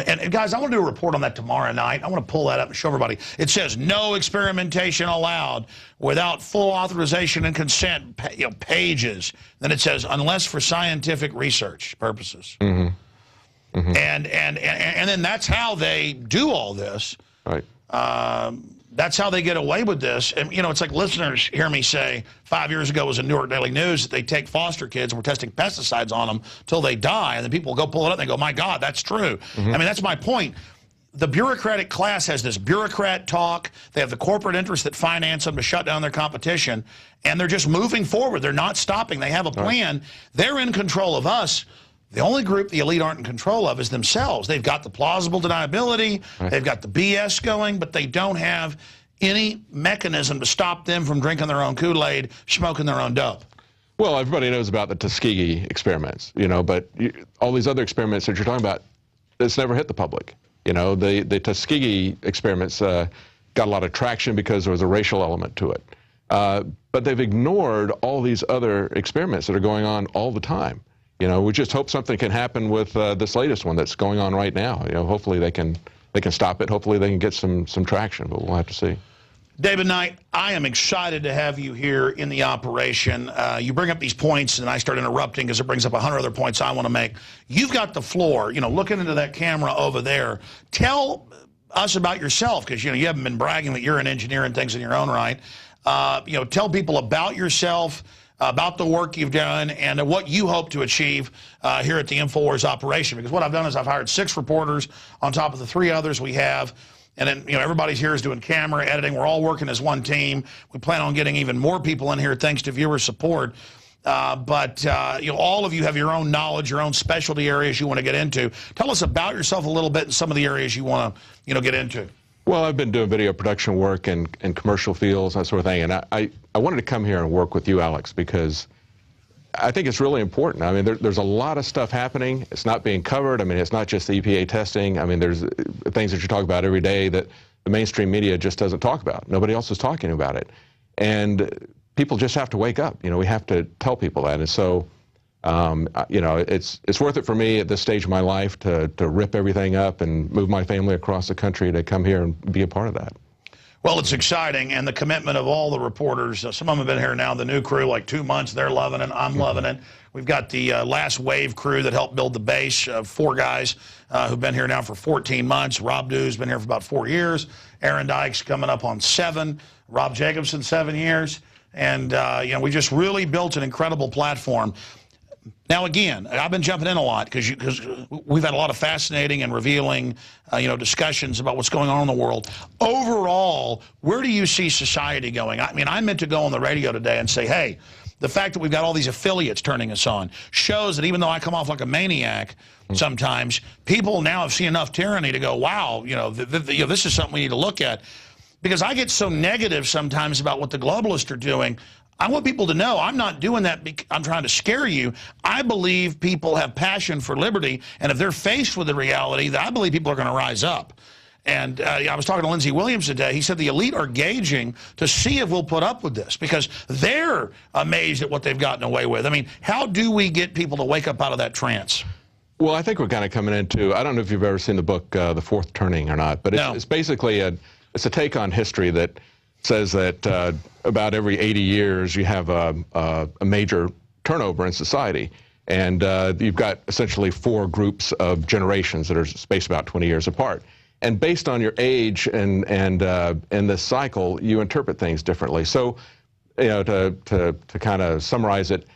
And guys, I want to do a report on that tomorrow night. I want to pull that up and show everybody. It says no experimentation allowed without full authorization and consent, pages. Then it says unless for scientific research purposes. Mm-hmm. Mm-hmm. And then that's how they do all this. Right. That's how they get away with this. And, it's like listeners hear me say 5 years ago was in New York Daily News that they take foster kids and we're testing pesticides on them till they die. And then people go pull it up and they go, my God, that's true. Mm-hmm. I mean, that's my point. The bureaucratic class has this bureaucrat talk. They have the corporate interests that finance them to shut down their competition. And they're just moving forward. They're not stopping. They have a plan. Right. They're in control of us. The only group the elite aren't in control of is themselves. They've got the plausible deniability, they've got the BS going, but they don't have any mechanism to stop them from drinking their own Kool-Aid, smoking their own dope. Well, everybody knows about the Tuskegee experiments, but all these other experiments that you're talking about, it's never hit the public. The Tuskegee experiments got a lot of traction because there was a racial element to it. But they've ignored all these other experiments that are going on all the time. We just hope something can happen with this latest one that's going on right now. Hopefully they can stop it. Hopefully they can get some traction, but we'll have to see. David Knight, I am excited to have you here in the operation. You bring up these points, and I start interrupting because it brings up 100 other points I want to make. You've got the floor. Looking into that camera over there. Tell us about yourself, because you haven't been bragging that you're an engineer and things in your own right. Tell people about yourself, about the work you've done, and what you hope to achieve here at the InfoWars operation. Because what I've done is I've hired 6 reporters on top of the 3 others we have. And then, everybody's here is doing camera, editing. We're all working as one team. We plan on getting even more people in here thanks to viewer support. But all of you have your own knowledge, your own specialty areas you want to get into. Tell us about yourself a little bit and some of the areas you want to, get into. Well, I've been doing video production work in commercial fields, that sort of thing, and I wanted to come here and work with you, Alex, because I think it's really important. I mean, there's a lot of stuff happening. It's not being covered. I mean, it's not just the EPA testing. I mean, there's things that you talk about every day that the mainstream media just doesn't talk about. Nobody else is talking about it. And people just have to wake up. We have to tell people that. And so, it's worth it for me at this stage of my life to rip everything up and move my family across the country to come here and be a part of that. Well, it's exciting, and the commitment of all the reporters. Some of them have been here now, the new crew, like 2 months. They're loving it. I'm loving it. We've got the last wave crew that helped build the base, 4 guys who've been here now for 14 months. Rob Dew's been here for about 4 years. Aaron Dyke's coming up on 7. Rob Jacobson, 7 years. And, we just really built an incredible platform. Now, again, I've been jumping in a lot because we've had a lot of fascinating and revealing, discussions about what's going on in the world. Overall, where do you see society going? I mean, I meant to go on the radio today and say, hey, the fact that we've got all these affiliates turning us on shows that even though I come off like a maniac sometimes, people now have seen enough tyranny to go, wow, this is something we need to look at. Because I get so negative sometimes about what the globalists are doing. I want people to know I'm not doing that because I'm trying to scare you. I believe people have passion for liberty, and if they're faced with the reality, that I believe people are going to rise up. And I was talking to Lindsey Williams today. He said the elite are gauging to see if we'll put up with this because they're amazed at what they've gotten away with. I mean, how do we get people to wake up out of that trance? Well, I think we're kind of coming into, I don't know if you've ever seen the book The Fourth Turning or not, but it's basically it's a take on history that says that about every 80 years you have a major turnover in society. And you've got essentially 4 groups of generations that are spaced about 20 years apart. And based on your age and this cycle, you interpret things differently. So, to kind of summarize it,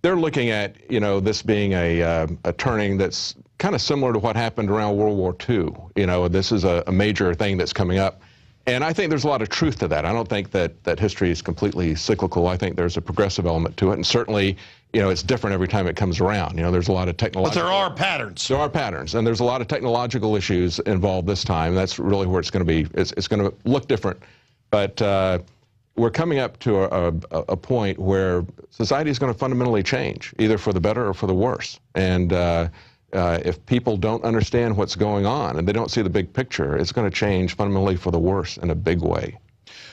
they're looking at, this being a turning that's kind of similar to what happened around World War II. This is a major thing that's coming up. And I think there's a lot of truth to that. I don't think that history is completely cyclical. I think there's a progressive element to it. And certainly, it's different every time it comes around. There's a lot of technological... But there are patterns. There are patterns. And there's a lot of technological issues involved this time. That's really where it's going to be. It's going to look different. But we're coming up to a point where society is going to fundamentally change, either for the better or for the worse. And if people don't understand what's going on and they don't see the big picture, it's going to change fundamentally for the worse in a big way.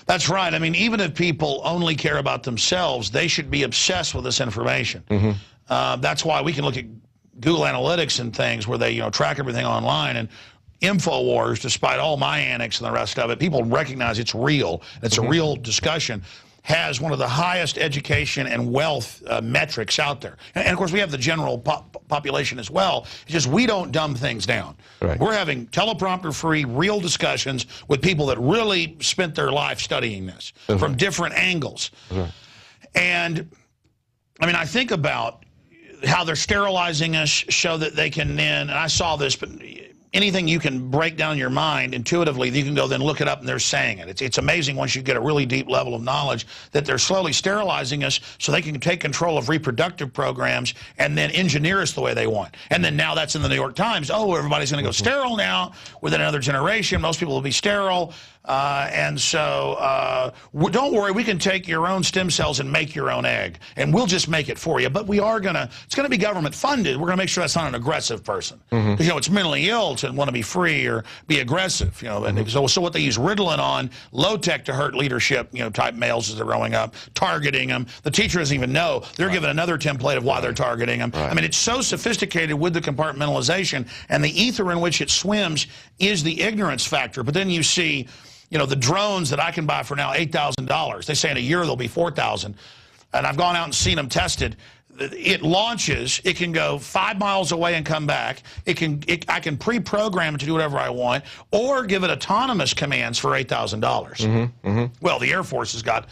That's right. I mean, even if people only care about themselves, they should be obsessed with this information. That's why we can look at Google Analytics and things where they, track everything online. And InfoWars, despite all my annex and the rest of it, people recognize it's real. It's a real discussion. Has one of the highest education and wealth metrics out there. And of course, we have the general population as well. It's just we don't dumb things down. Right. We're having teleprompter-free, real discussions with people that really spent their life studying this from different angles. And, I mean, I think about how they're sterilizing us so that they can then, and I saw this, but anything you can break down your mind intuitively, you can go then look it up and they're saying it. It's amazing once you get a really deep level of knowledge that they're slowly sterilizing us so they can take control of reproductive programs and then engineer us the way they want. And then now that's in the New York Times. Oh, everybody's going to go sterile now. Within another generation, most people will be sterile. And so don't worry, we can take your own stem cells and make your own egg. And we'll just make it for you. But we are going to, it's going to be government funded. We're going to make sure that's not an aggressive person. Because, it's mentally ill to want to be free or be aggressive. And so what they use Ritalin on, low-tech to hurt leadership, type males as they're growing up, targeting them. The teacher doesn't even know. They're given another template of why they're targeting them. I mean, it's so sophisticated with the compartmentalization. And the ether in which it swims is the ignorance factor. But then you see, the drones that I can buy for now, $8,000. They say in a year they'll be $4,000. And I've gone out and seen them tested. It launches. It can go 5 miles away and come back. I can pre-program it to do whatever I want, or give it autonomous commands for $8,000. Well, the Air Force has got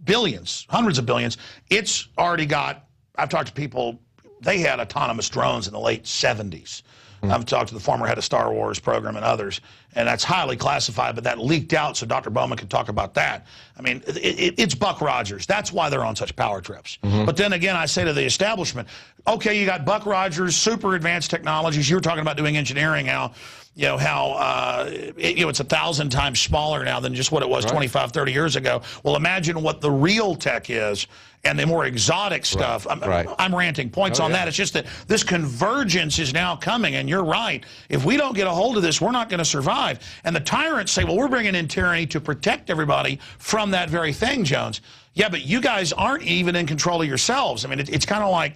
billions, hundreds of billions. It's already got. I've talked to people. They had autonomous drones in the late 70s. I've talked to the former head of Star Wars program and others, and that's highly classified, but that leaked out so Dr. Bowman can talk about that. I mean, it's Buck Rogers. That's why they're on such power trips. But then again, I say to the establishment, okay, you got Buck Rogers, super advanced technologies. You were talking about doing engineering, how it's 1,000 times smaller now than just what it was 25, 30 years ago. Well, imagine what the real tech is and the more exotic stuff. I'm ranting points on that. It's just that this convergence is now coming, and you're right. If we don't get a hold of this, we're not going to survive. And the tyrants say, well, we're bringing in tyranny to protect everybody from that very thing, Jones. Yeah, but you guys aren't even in control of yourselves. I mean, it's kind of like,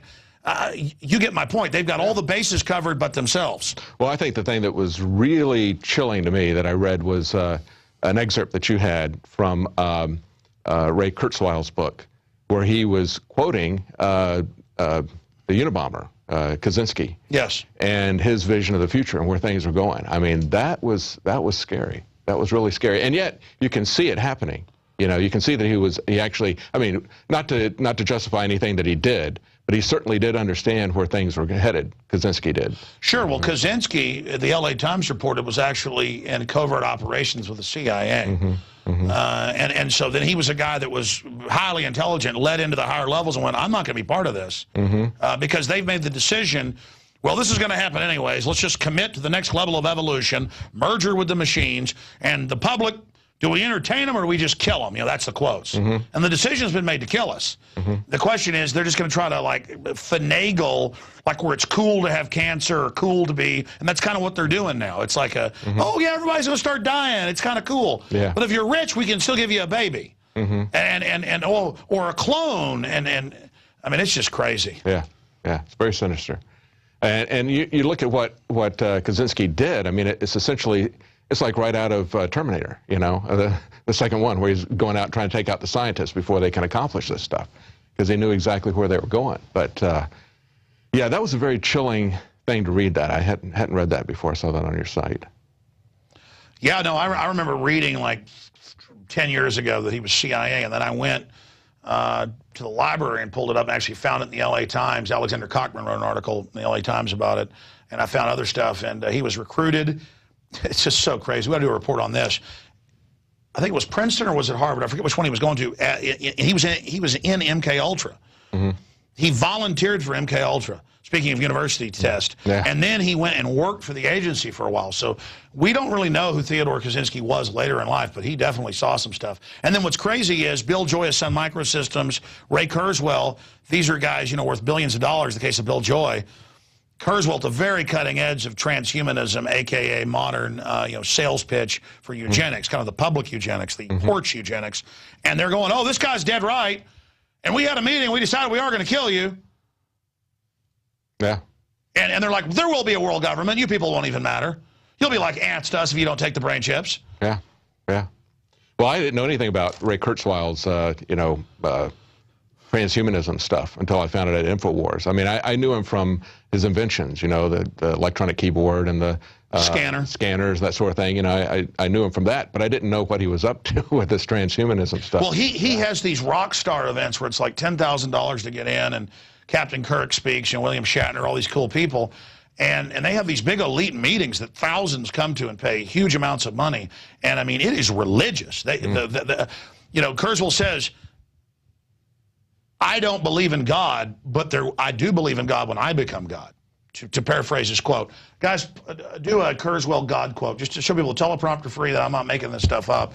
you get my point. They've got all the bases covered but themselves. Well, I think the thing that was really chilling to me that I read was an excerpt that you had from Ray Kurzweil's book, where he was quoting the Unabomber, Kaczynski. Yes. And his vision of the future and where things are going. I mean, that was scary. That was really scary. And yet, you can see it happening. You can see that he actually, I mean, not to justify anything that he did, but he certainly did understand where things were headed. Kaczynski did. Sure. Well, Kaczynski, the LA Times reported, was actually in covert operations with the CIA. And so then he was a guy that was highly intelligent, led into the higher levels and went, I'm not going to be part of this. Because they've made the decision, well, this is going to happen anyways. Let's just commit to the next level of evolution, merger with the machines, and the public, do we entertain them or do we just kill them? That's the quotes. And the decision's been made to kill us. The question is, they're just going to try to, like, finagle, like where it's cool to have cancer or cool to be, and that's kind of what they're doing now. It's like oh, yeah, everybody's going to start dying. It's kind of cool. But if you're rich, we can still give you a baby. Or a clone. And I mean, it's just crazy. Yeah, it's very sinister. And you look at what Kaczynski did. I mean, it's essentially... It's like right out of Terminator, the second one, where he's going out trying to take out the scientists before they can accomplish this stuff, because they knew exactly where they were going. But yeah, that was a very chilling thing to read. That I hadn't read that before. I saw that on your site. Yeah, no, I remember reading like 10 years ago that he was CIA, and then I went to the library and pulled it up and actually found it in the LA Times. Alexander Cochran wrote an article in the LA Times about it, and I found other stuff, and he was recruited. It's just so crazy. We got to do a report on this. I think it was Princeton or was it Harvard? I forget which one he was going to. He was in MK Ultra. He volunteered for MK Ultra. Speaking of university test, and then he went and worked for the agency for a while. So we don't really know who Theodore Kaczynski was later in life, but he definitely saw some stuff. And then what's crazy is Bill Joy of Sun Microsystems, Ray Kurzweil. These are guys, worth billions of dollars. In the case of Bill Joy. Kurzweil at the very cutting edge of transhumanism, a.k.a. modern, sales pitch for eugenics, kind of the public eugenics, the porch eugenics. And they're going, oh, this guy's dead right. And we had a meeting. We decided we are going to kill you. Yeah. And they're like, there will be a world government. You people won't even matter. You'll be like ants to us if you don't take the brain chips. Yeah, yeah. Well, I didn't know anything about Ray Kurzweil's, transhumanism stuff until I found it at InfoWars. I mean, I knew him from his inventions, the electronic keyboard and the scanners, that sort of thing. I knew him from that, but I didn't know what he was up to with this transhumanism stuff. Well, he has these rock star events where it's like $10,000 to get in, and Captain Kirk speaks, William Shatner, all these cool people. And they have these big elite meetings that thousands come to and pay huge amounts of money. And I mean, it is religious. Kurzweil says, I don't believe in God, but I do believe in God when I become God, to paraphrase his quote. Guys, do a Kurzweil God quote, just to show people teleprompter free that I'm not making this stuff up.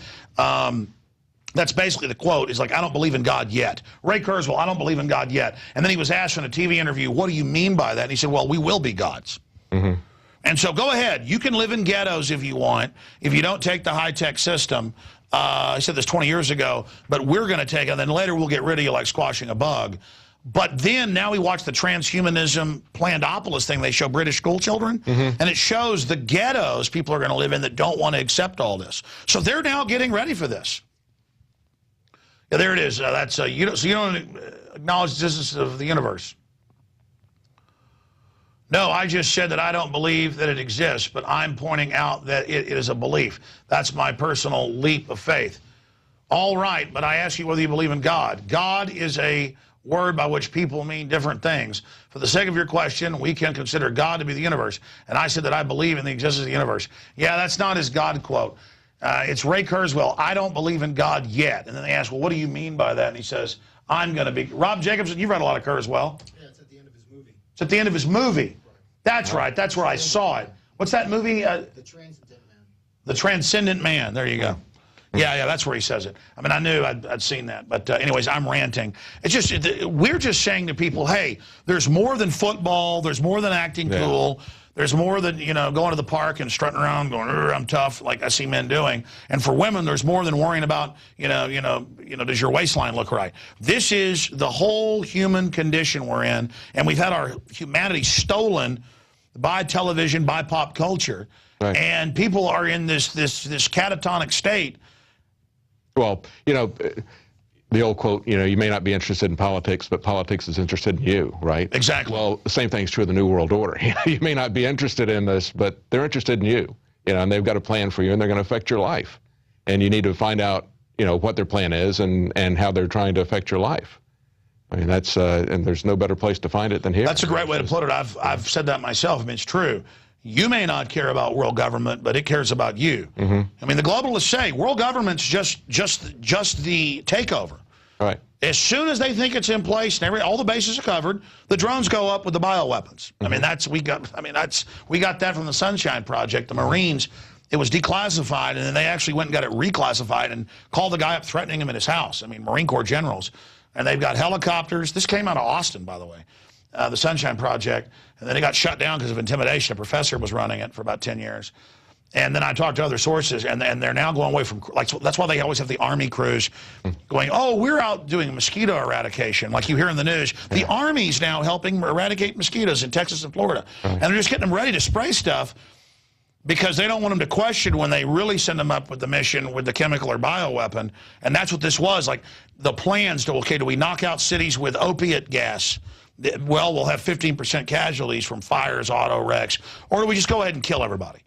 That's basically the quote. Is like, I don't believe in God yet. Ray Kurzweil, I don't believe in God yet. And then he was asked in a TV interview, what do you mean by that? And he said, well, we will be gods. Mm-hmm. And so go ahead. You can live in ghettos if you want, if you don't take the high-tech system. I said this 20 years ago, but we're going to take it, and then later we'll get rid of you like squashing a bug. But then now we watch the transhumanism Plandopolis thing. They show British school children, and it shows the ghettos people are going to live in that don't want to accept all this. So they're now getting ready for this. Yeah, there it is. So you don't acknowledge the existence of the universe. No, I just said that I don't believe that it exists, but I'm pointing out that it is a belief. That's my personal leap of faith. All right, but I ask you whether you believe in God. God is a word by which people mean different things. For the sake of your question, we can consider God to be the universe. And I said that I believe in the existence of the universe. Yeah, that's not his God quote. It's Ray Kurzweil, I don't believe in God yet. And then they ask, well, what do you mean by that? And he says, I'm going to be. Rob Jacobson, you've read a lot of Kurzweil. Yeah, it's at the end of his movie. It's at the end of his movie. Right. That's right. That's where I saw it. What's that movie? The Transcendent Man. The Transcendent Man. There you go. Yeah, that's where he says it. I mean, I knew I'd seen that. But anyways, I'm ranting. It's just, we're just saying to people, hey, there's more than football. There's more than acting cool. There's more than, going to the park and strutting around going, I'm tough, like I see men doing. And for women, there's more than worrying about, does your waistline look right? This is the whole human condition we're in. And we've had our humanity stolen by television, by pop culture. Right. And people are in this catatonic state. Well, the old quote, you may not be interested in politics, but politics is interested in you, right? Exactly. Well, the same thing's true of the New World Order. You may not be interested in this, but they're interested in you, and they've got a plan for you, and they're going to affect your life. And you need to find out, what their plan is and how they're trying to affect your life. I mean, that's, and there's no better place to find it than here. That's a great way to put it. I've said that myself. I mean, it's true. You may not care about world government, but it cares about you. I mean, the globalists say world government's just the takeover. Right. As soon as they think it's in place and all the bases are covered, the drones go up with the bioweapons. I mean, we got that from the Sunshine Project. The Marines, it was declassified, and then they actually went and got it reclassified and called the guy up threatening him in his house. I mean, Marine Corps generals. And they've got helicopters. This came out of Austin, by the way. The Sunshine Project, and then it got shut down because of intimidation. A professor was running it for about 10 years. And then I talked to other sources, and they're now going away from, like, that's why they always have the Army crews going, oh, we're out doing mosquito eradication, like you hear in the news. The Army's now helping eradicate mosquitoes in Texas and Florida. And they're just getting them ready to spray stuff because they don't want them to question when they really send them up with the mission with the chemical or bioweapon. And that's what this was, like the plans to, okay, do we knock out cities with opiate gas? Well, we'll have 15% casualties from fires, auto wrecks, or do we just go ahead and kill everybody?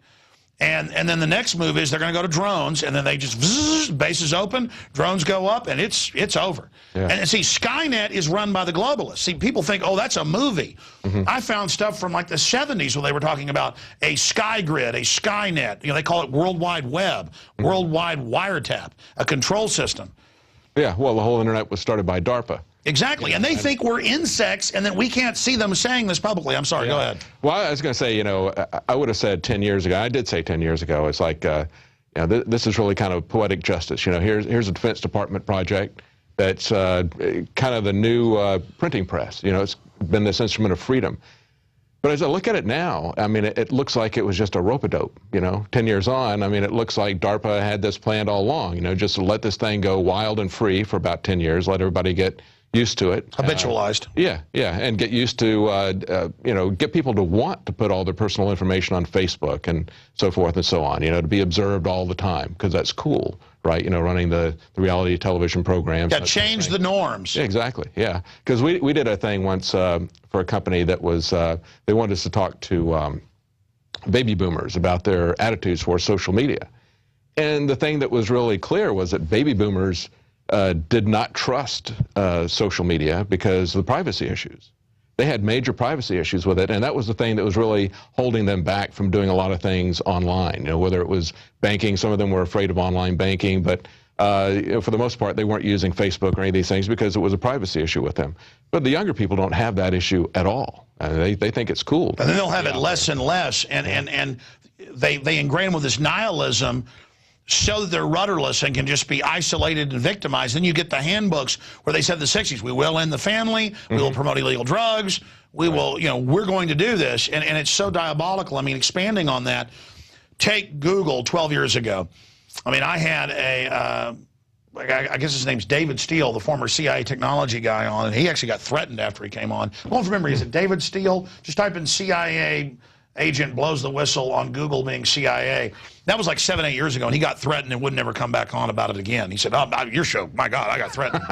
And then the next move is they're going to go to drones, and then they just bases open, drones go up, and it's over. Yeah. And see, Skynet is run by the globalists. See, people think, oh, that's a movie. I found stuff from like the 70s where they were talking about a sky grid, a Skynet. They call it World Wide Web, worldwide wiretap, a control system. Yeah, well, the whole internet was started by DARPA. Exactly, and they think we're insects, and that we can't see them saying this publicly. I'm sorry, go ahead. Well, I was going to say, I would have said 10 years ago, I did say 10 years ago, it's like, this is really kind of poetic justice. Here's a Defense Department project that's kind of the new printing press. It's been this instrument of freedom. But as I look at it now, I mean, it looks like it was just a rope-a-dope, 10 years on. I mean, it looks like DARPA had this planned all along, just to let this thing go wild and free for about 10 years, let everybody get used to it. Habitualized. Yeah, and get used to, get people to want to put all their personal information on Facebook and so forth and so on, to be observed all the time, because that's cool, right? Running the reality television programs. Yeah, change the norms. Yeah, exactly, yeah. Because we did a thing once for a company that was, they wanted us to talk to baby boomers about their attitudes for social media. And the thing that was really clear was that baby boomers did not trust social media because of the privacy issues. They had major privacy issues with it, and that was the thing that was really holding them back from doing a lot of things online. Whether it was banking, some of them were afraid of online banking, but for the most part, they weren't using Facebook or any of these things because it was a privacy issue with them. But the younger people don't have that issue at all. They think it's cool. And then they'll have it less and less, and they ingrain them with this nihilism so that they're rudderless and can just be isolated and victimized. Then you get the handbooks where they said in the 60s, we will end the family, we will promote illegal drugs, we will, we're going to do this. And it's so diabolical. I mean, expanding on that, take Google 12 years ago. I mean, I had I guess his name's David Steele, the former CIA technology guy on, and he actually got threatened after he came on. I don't remember, is it David Steele? Just type in CIA agent blows the whistle on Google being CIA. That was like 7, 8 years ago, and he got threatened and would never come back on about it again. He said, oh, your show, my God, I got threatened.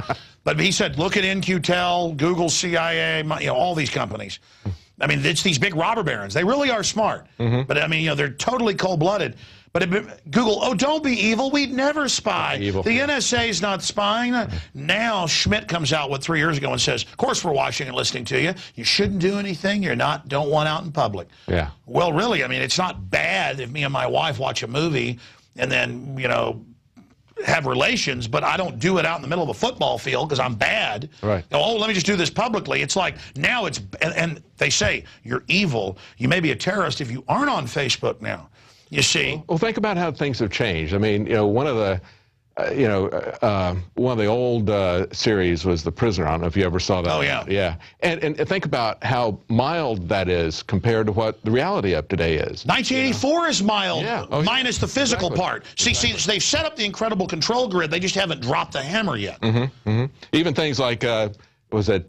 But he said, look at NQTel, Google, CIA, all these companies. I mean, it's these big robber barons. They really are smart. But, I mean, they're totally cold-blooded. But Google, oh, don't be evil. We'd never spy. The NSA is not spying. Now Schmidt comes out 3 years ago and says, of course we're watching and listening to you. You shouldn't do anything don't want out in public. Yeah. Well, really, I mean, it's not bad if me and my wife watch a movie and then, have relations, but I don't do it out in the middle of a football field because I'm bad. Right. Oh, let me just do this publicly. It's like now and they say you're evil. You may be a terrorist if you aren't on Facebook now. You see? Well, think about how things have changed. I mean, one of the, one of the old series was The Prisoner. I don't know if you ever saw that. Oh, yeah. Yeah. And think about how mild that is compared to what the reality of today is. 1984 is mild, minus the physical part. See, they've set up the incredible control grid. They just haven't dropped the hammer yet. Even things like... was at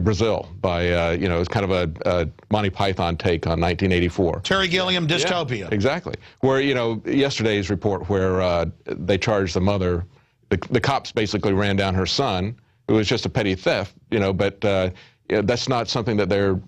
Brazil by, it's kind of a Monty Python take on 1984. Terry Gilliam dystopia. Yeah, exactly. Where, yesterday's report where they charged the mother, the cops basically ran down her son, who was just a petty theft, but that's not something that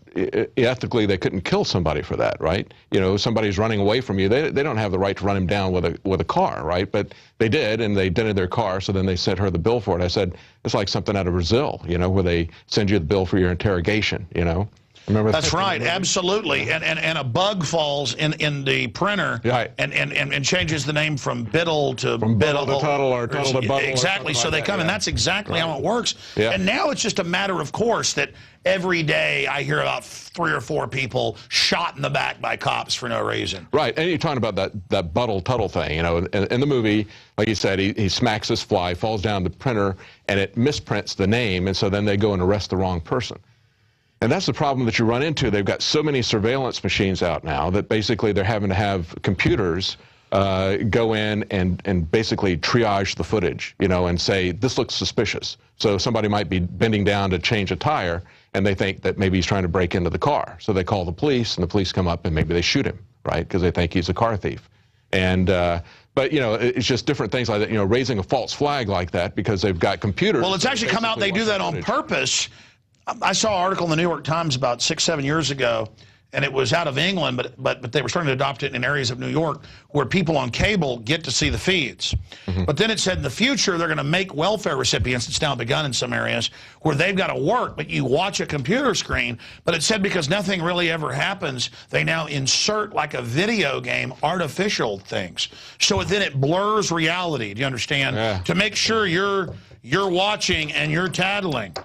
ethically they couldn't kill somebody for that, right? Somebody's running away from you. They don't have the right to run him down with a car, right? But they did, and they dented their car, so then they sent her the bill for it. I said, it's like something out of Brazil, where they send you the bill for your interrogation, Remember that's right, absolutely. And a bug falls in the printer and changes the name from Biddle to Biddle to Tuttle or Tuttle to Buttle. Exactly, so they come, and that's exactly how it works. And now it's just a matter of course that every day I hear about 3 or 4 people shot in the back by cops for no reason. Right, and you're talking about that Buttle Tuttle thing, in the movie, like you said, he smacks this fly, falls down the printer, and it misprints the name, and so then they go and arrest the wrong person. And that's the problem that you run into. They've got so many surveillance machines out now that basically they're having to have computers go in and basically triage the footage, and say, this looks suspicious. So somebody might be bending down to change a tire, and they think that maybe he's trying to break into the car. So they call the police, and the police come up, and maybe they shoot him, right, because they think he's a car thief. And but, it's just different things like that, raising a false flag like that because they've got computers. Well, it's actually come out they do that on purpose. I saw an article in the New York Times about 6, 7 years ago, and it was out of England, but they were starting to adopt it in areas of New York where people on cable get to see the feeds. But then it said in the future they're going to make welfare recipients, it's now begun in some areas, where they've got to work, but you watch a computer screen. But it said because nothing really ever happens, they now insert like a video game artificial things. So then it blurs reality, do you understand? To make sure you're watching and you're tattling.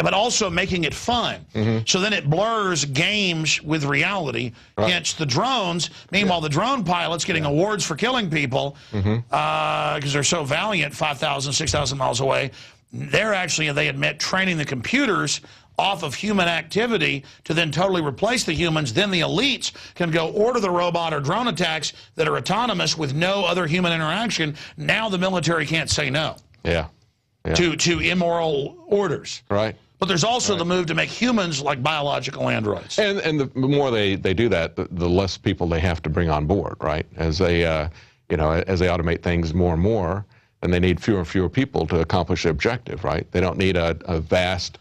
But also making it fun. So then it blurs games with reality, hence the drones. Meanwhile, the drone pilots getting awards for killing people because they're so valiant, 5,000, 6,000 miles away. They're actually, they admit, training the computers off of human activity to then totally replace the humans. Then the elites can go order the robot or drone attacks that are autonomous with no other human interaction. Now the military can't say no. Yeah. to immoral orders. Right. But there's also the move to make humans like biological androids. And the more they do that, the less people they have to bring on board, right? As they as they automate things more and more, then they need fewer and fewer people to accomplish the objective, right? They don't need a vast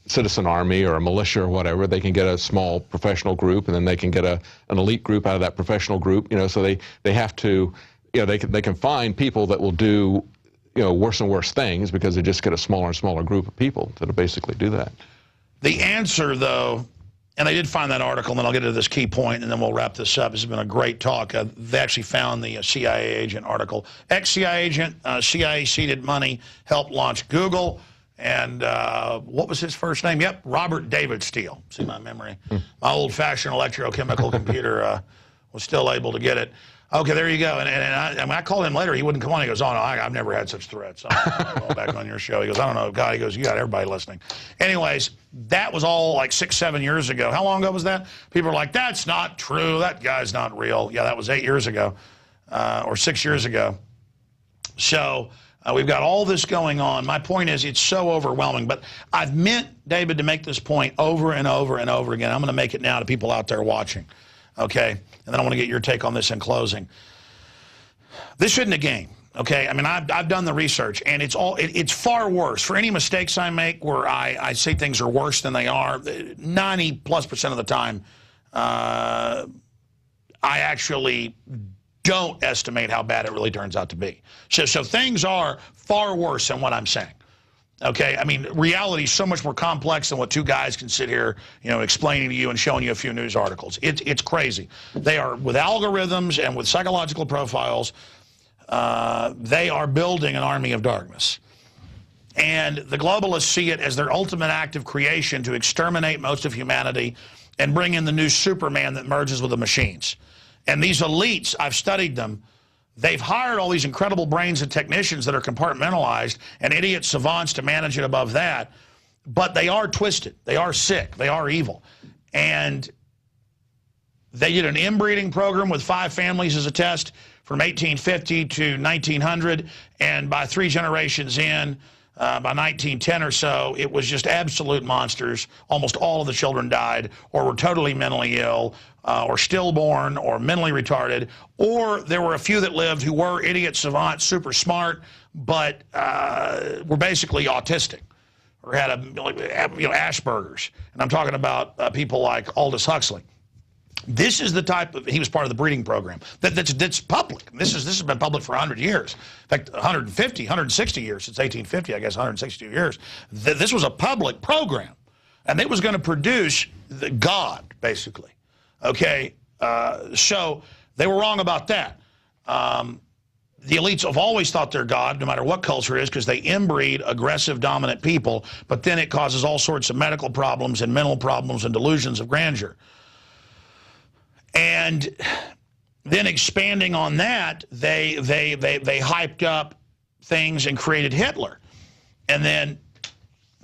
citizen army or a militia or whatever. They can get a small professional group, and then they can get an elite group out of that professional group. So they have to, they can find people that will do worse and worse things because they just get a smaller and smaller group of people that'll basically do that. The answer, though, and I did find that article, and then I'll get to this key point, and then we'll wrap this up. This has been a great talk. They actually found the CIA agent article. Ex-CIA agent, CIA seeded money, helped launch Google, and what was his first name? Yep, Robert David Steele. See my memory. My old-fashioned electrochemical computer was still able to get it. Okay, there you go. And I called him later. He wouldn't come on. He goes, oh, no, I've never had such threats. I'm going back on your show. He goes, I don't know. God, he goes, you got everybody listening. Anyways, that was all like 6, 7 years ago. How long ago was that? People are like, that's not true. That guy's not real. Yeah, that was 8 years ago or 6 years ago. So we've got all this going on. My point is it's so overwhelming. But I've meant, David, to make this point over and over and over again. I'm going to make it now to people out there watching. Okay, and then I want to get your take on this in closing. This isn't a game, okay? I mean, I've done the research, and it's far worse. For any mistakes I make where I say things are worse than they are, 90+% of the time, I actually don't estimate how bad it really turns out to be. So things are far worse than what I'm saying. Okay, I mean, reality is so much more complex than what two guys can sit here, explaining to you and showing you a few news articles. It's crazy. They are, with algorithms and with psychological profiles, they are building an army of darkness. And the globalists see it as their ultimate act of creation to exterminate most of humanity and bring in the new Superman that merges with the machines. And these elites, I've studied them, they've hired all these incredible brains and technicians that are compartmentalized and idiot savants to manage it above that. But they are twisted. They are sick. They are evil. And they did an inbreeding program with 5 families as a test from 1850 to 1900. And by 3 generations in, by 1910 or so, it was just absolute monsters. Almost all of the children died or were totally mentally ill or stillborn or mentally retarded. Or there were a few that lived who were idiot savants, super smart, but were basically autistic or had Asperger's. And I'm talking about people like Aldous Huxley. This is the type of, he was part of the breeding program that's public. This has been public for 100 years. In fact, 150, 160 years, since 1850, I guess 162 years. This was a public program. And it was going to produce the God, basically. Okay, so they were wrong about that. The elites have always thought they're God, no matter what culture it is, because they inbreed aggressive, dominant people, but then it causes all sorts of medical problems and mental problems and delusions of grandeur. And then expanding on that, they hyped up things and created Hitler. And then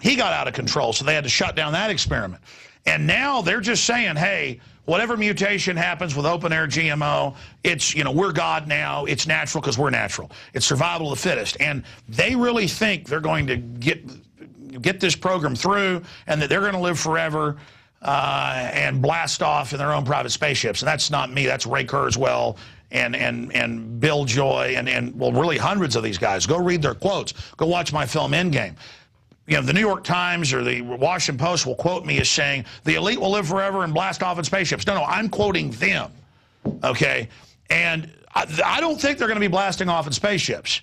he got out of control, so they had to shut down that experiment. And now they're just saying, hey, whatever mutation happens with open-air GMO, it's, we're God now. It's natural because we're natural. It's survival of the fittest. And they really think they're going to get this program through and that they're going to live forever and blast off in their own private spaceships. And that's not me. That's Ray Kurzweil and Bill Joy and well, really hundreds of these guys. Go read their quotes. Go watch my film Endgame. The New York Times or the Washington Post will quote me as saying, the elite will live forever and blast off in spaceships. No, I'm quoting them, okay? And I don't think they're going to be blasting off in spaceships,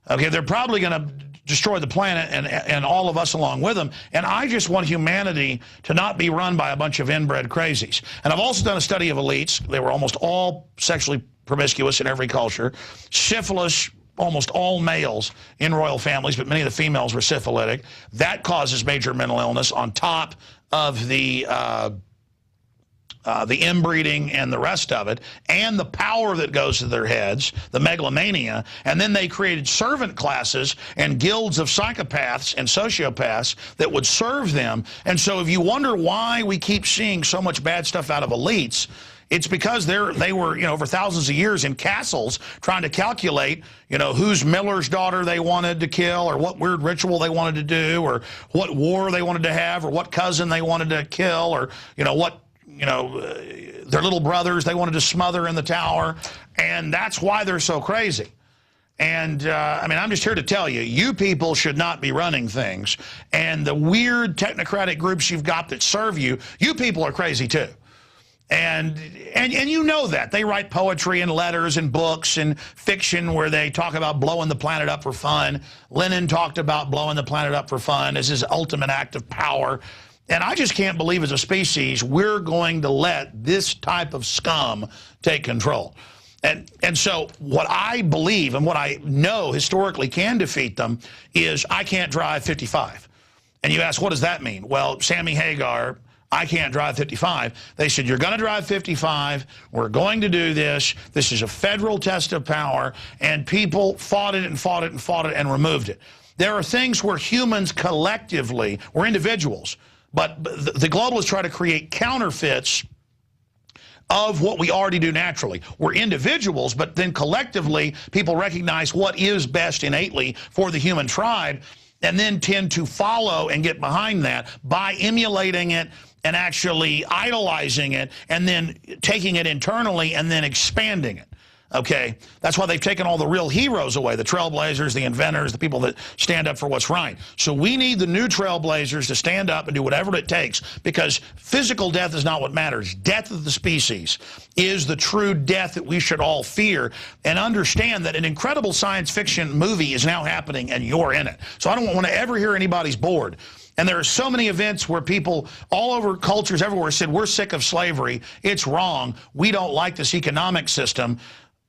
okay? They're probably going to destroy the planet and all of us along with them. And I just want humanity to not be run by a bunch of inbred crazies. And I've also done a study of elites. They were almost all sexually promiscuous in every culture. Syphilis, almost all males in royal families, but many of the females were syphilitic. That causes major mental illness on top of the inbreeding and the rest of it, and the power that goes to their heads, the megalomania. And then they created servant classes and guilds of psychopaths and sociopaths that would serve them. And so if you wonder why we keep seeing so much bad stuff out of elites, It's because they were, over thousands of years in castles trying to calculate, whose miller's daughter they wanted to kill, or what weird ritual they wanted to do, or what war they wanted to have, or what cousin they wanted to kill, or, what, their little brothers they wanted to smother in the tower. And that's why they're so crazy. And, I'm just here to tell you, you people should not be running things. And the weird technocratic groups you've got that serve you, you people are crazy too. And you know that. They write poetry and letters and books and fiction where they talk about blowing the planet up for fun. Lenin talked about blowing the planet up for fun as his ultimate act of power. And I just can't believe as a species we're going to let this type of scum take control. And so what I believe and what I know historically can defeat them is I can't drive 55. And you ask, what does that mean? Well, Sammy Hagar, I can't drive 55. They said, you're going to drive 55. We're going to do this. This is a federal test of power. And people fought it and fought it and fought it and removed it. There are things where humans collectively, we're individuals, but the globalists try to create counterfeits of what we already do naturally. We're individuals, but then collectively, people recognize what is best innately for the human tribe and then tend to follow and get behind that by emulating it and actually idolizing it and then taking it internally and then expanding it. Okay, that's why they've taken all the real heroes away, the trailblazers, the inventors, the people that stand up for what's right. So we need the new trailblazers to stand up and do whatever it takes, because physical death is not what matters. Death of the species is the true death that we should all fear, and understand that an incredible science fiction movie is now happening and you're in it. So I don't want to ever hear anybody's bored. And there are so many events where people all over cultures everywhere said, we're sick of slavery. It's wrong. We don't like this economic system.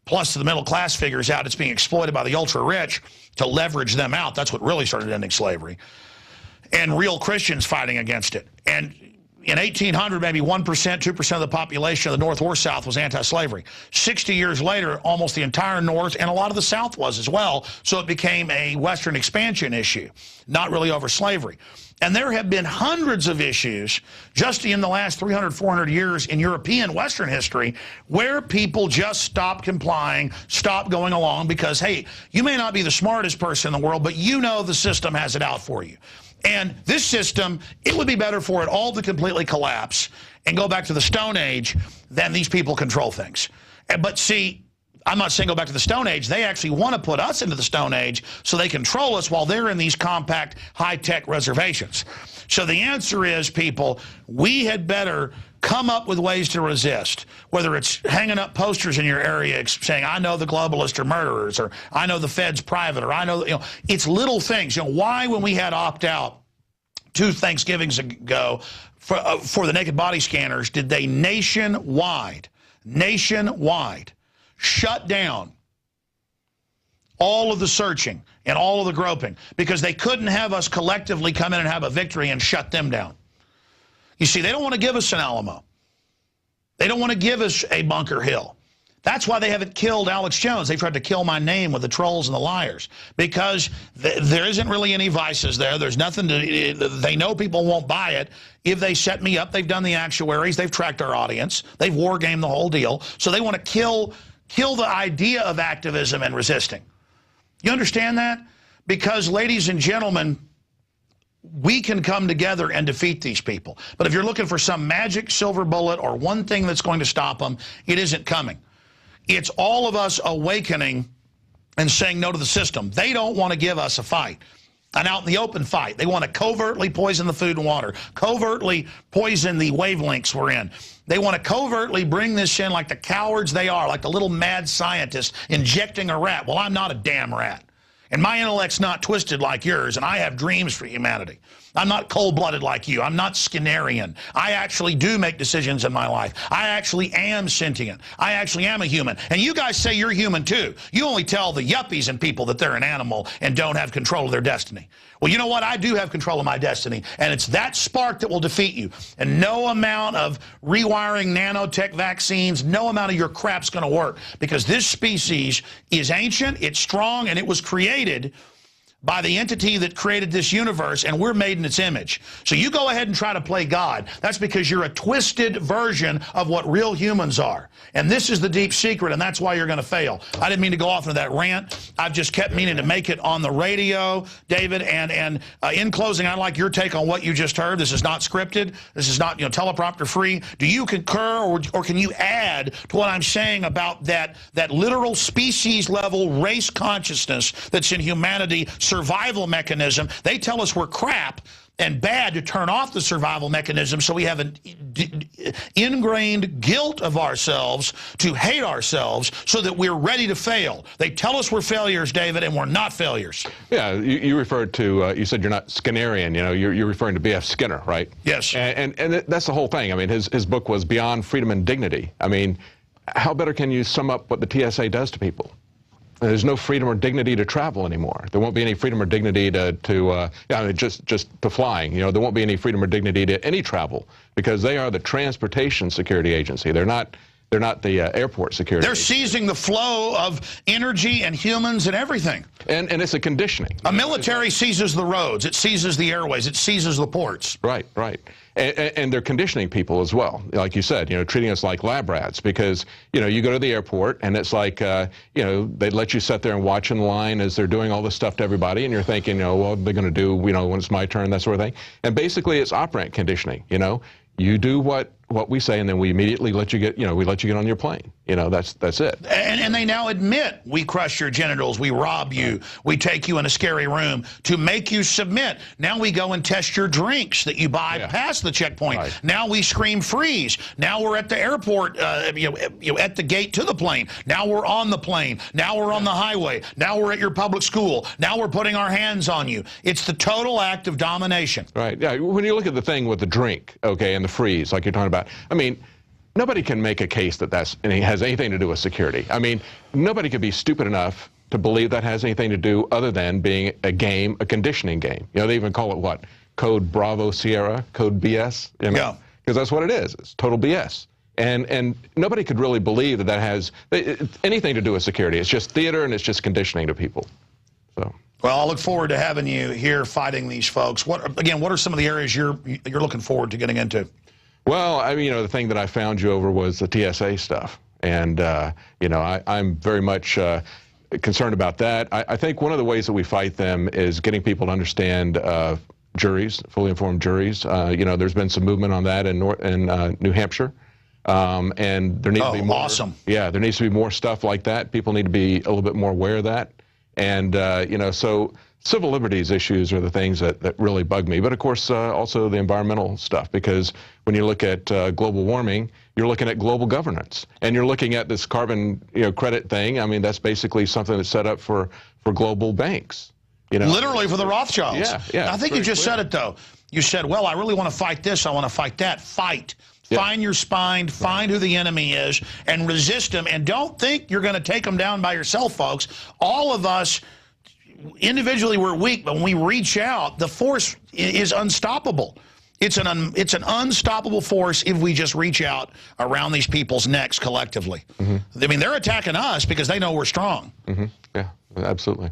Plus, the middle class figures out it's being exploited by the ultra-rich to leverage them out. That's what really started ending slavery. And real Christians fighting against it. And in 1800, maybe 1%, 2% of the population of the North or South was anti-slavery. 60 years later, almost the entire North and a lot of the South was as well. So it became a Western expansion issue, not really over slavery. And there have been hundreds of issues just in the last 300, 400 years in European Western history where people just stopped complying, stopped going along because, hey, you may not be the smartest person in the world, but you know the system has it out for you. And this system, it would be better for it all to completely collapse and go back to the Stone Age than these people control things. But see, I'm not saying go back to the Stone Age. They actually want to put us into the Stone Age so they control us while they're in these compact, high-tech reservations. So the answer is, people, we had better come up with ways to resist, whether it's hanging up posters in your area saying, I know the globalists are murderers, or I know the Fed's private, or I know, it's little things. Why, when we had opt-out 2 Thanksgivings ago for the naked body scanners, did they nationwide shut down all of the searching and all of the groping because they couldn't have us collectively come in and have a victory and shut them down? You see, they don't want to give us an Alamo. They don't want to give us a Bunker Hill. That's why they haven't killed Alex Jones. They tried to kill my name with the trolls and the liars because there isn't really any vices there. There's nothing to, they know people won't buy it. If they set me up, they've done the actuaries, they've tracked our audience, they've war gamed the whole deal. So they want to kill the idea of activism and resisting. You understand that? Because, ladies and gentlemen, we can come together and defeat these people. But if you're looking for some magic silver bullet or one thing that's going to stop them, it isn't coming. It's all of us awakening and saying no to the system. They don't want to give us a fight, an out in the open fight. They want to covertly poison the food and water, covertly poison the wavelengths we're in. They want to covertly bring this in like the cowards they are, like the little mad scientists injecting a rat. Well, I'm not a damn rat. And my intellect's not twisted like yours, and I have dreams for humanity. I'm not cold-blooded like you. I'm not Skinnerian. I actually do make decisions in my life. I actually am sentient. I actually am a human. And you guys say you're human too. You only tell the yuppies and people that they're an animal and don't have control of their destiny. Well, you know what? I do have control of my destiny, and it's that spark that will defeat you. And no amount of rewiring nanotech vaccines, no amount of your crap's going to work, because this species is ancient, it's strong, and it was created by the entity that created this universe, and we're made in its image. So you go ahead and try to play God. That's because you're a twisted version of what real humans are. And this is the deep secret, and that's why you're going to fail. I didn't mean to go off into that rant. I've just kept meaning to make it on the radio, David. And in closing, I'd like your take on what you just heard. This is not scripted. This is not, teleprompter free. Do you concur, or can you add to what I'm saying about that literal species level race consciousness that's in humanity? Survival mechanism. They tell us we're crap and bad to turn off the survival mechanism, so we have an ingrained guilt of ourselves to hate ourselves so that we're ready to fail. They tell us we're failures, David, and we're not failures. Yeah, you referred to, you said you're not Skinnerian, you're referring to B.F. Skinner, right? Yes. And that's the whole thing. I mean, his book was Beyond Freedom and Dignity. I mean, how better can you sum up what the TSA does to people? There's no freedom or dignity to travel anymore. There won't be any freedom or dignity just to flying. There won't be any freedom or dignity to any travel because they are the transportation security agency. They're not the airport security. They're seizing the flow of energy and humans and everything. And it's a conditioning. A military seizes the roads. It seizes the airways. It seizes the ports. Right. And they're conditioning people as well. Like you said, treating us like lab rats because, you go to the airport and it's like, they let you sit there and watch in line as they're doing all this stuff to everybody. And you're thinking, what are they going to do, when it's my turn, that sort of thing. And basically it's operant conditioning, You do what we say, and then we immediately let you get, we let you get on your plane. That's it. And they now admit we crush your genitals, we rob you, we take you in a scary room to make you submit. Now we go and test your drinks that you buy past the checkpoint. Right. Now we scream freeze. Now we're at the airport, at the gate to the plane. Now we're on the plane. Now we're on the highway. Now we're at your public school. Now we're putting our hands on you. It's the total act of domination. Right. Yeah. When you look at the thing with the drink, okay, and the freeze, like you're talking about, I mean, nobody can make a case that has anything to do with security. I mean, nobody could be stupid enough to believe that has anything to do other than being a game, a conditioning game. They even call it what? Code Bravo Sierra, code BS? Yeah. Because that's what it is. It's total BS. And nobody could really believe that has anything to do with security. It's just theater and it's just conditioning to people. So. Well, I look forward to having you here fighting these folks. What are some of the areas you're looking forward to getting into? Well, I mean, the thing that I found you over was the TSA stuff. And, I'm very much concerned about that. I think one of the ways that we fight them is getting people to understand juries, fully informed juries. There's been some movement on that in New Hampshire. And there needs to be more. Awesome. Yeah, there needs to be more stuff like that. People need to be a little bit more aware of that. And, so civil liberties issues are the things that really bug me. But, of course, also the environmental stuff, because when you look at global warming, you're looking at global governance. And you're looking at this carbon credit thing. I mean, that's basically something that's set up for global banks. Literally for the Rothschilds. Yeah. I think you just said it, though. You said, well, I really want to fight this. I want to fight that. Fight. Yeah. Find your spine, find who the enemy is, and resist them. And don't think you're going to take them down by yourself, folks. All of us, individually, we're weak, but when we reach out, the force is unstoppable. It's an unstoppable force if we just reach out around these people's necks collectively. Mm-hmm. I mean, they're attacking us because they know we're strong. Mm-hmm. Yeah, absolutely.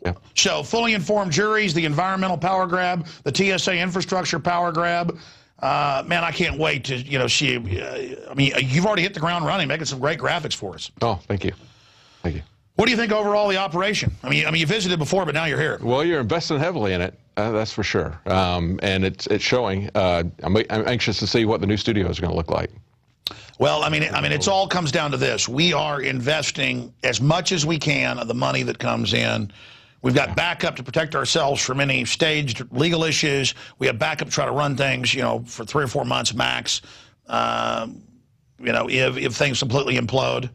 Yeah. So fully informed juries, the environmental power grab, the TSA infrastructure power grab. Man, I can't wait to, see. I mean, you've already hit the ground running, making some great graphics for us. Oh, thank you. Thank you. What do you think overall the operation? I mean, you visited before, but now you're here. Well, you're investing heavily in it. That's for sure. And it's showing. I'm anxious to see what the new studio is going to look like. Well, I mean, it all comes down to this. We are investing as much as we can of the money that comes in. We've got backup to protect ourselves from any staged legal issues. We have backup to try to run things, for 3 or 4 months max, if things completely implode.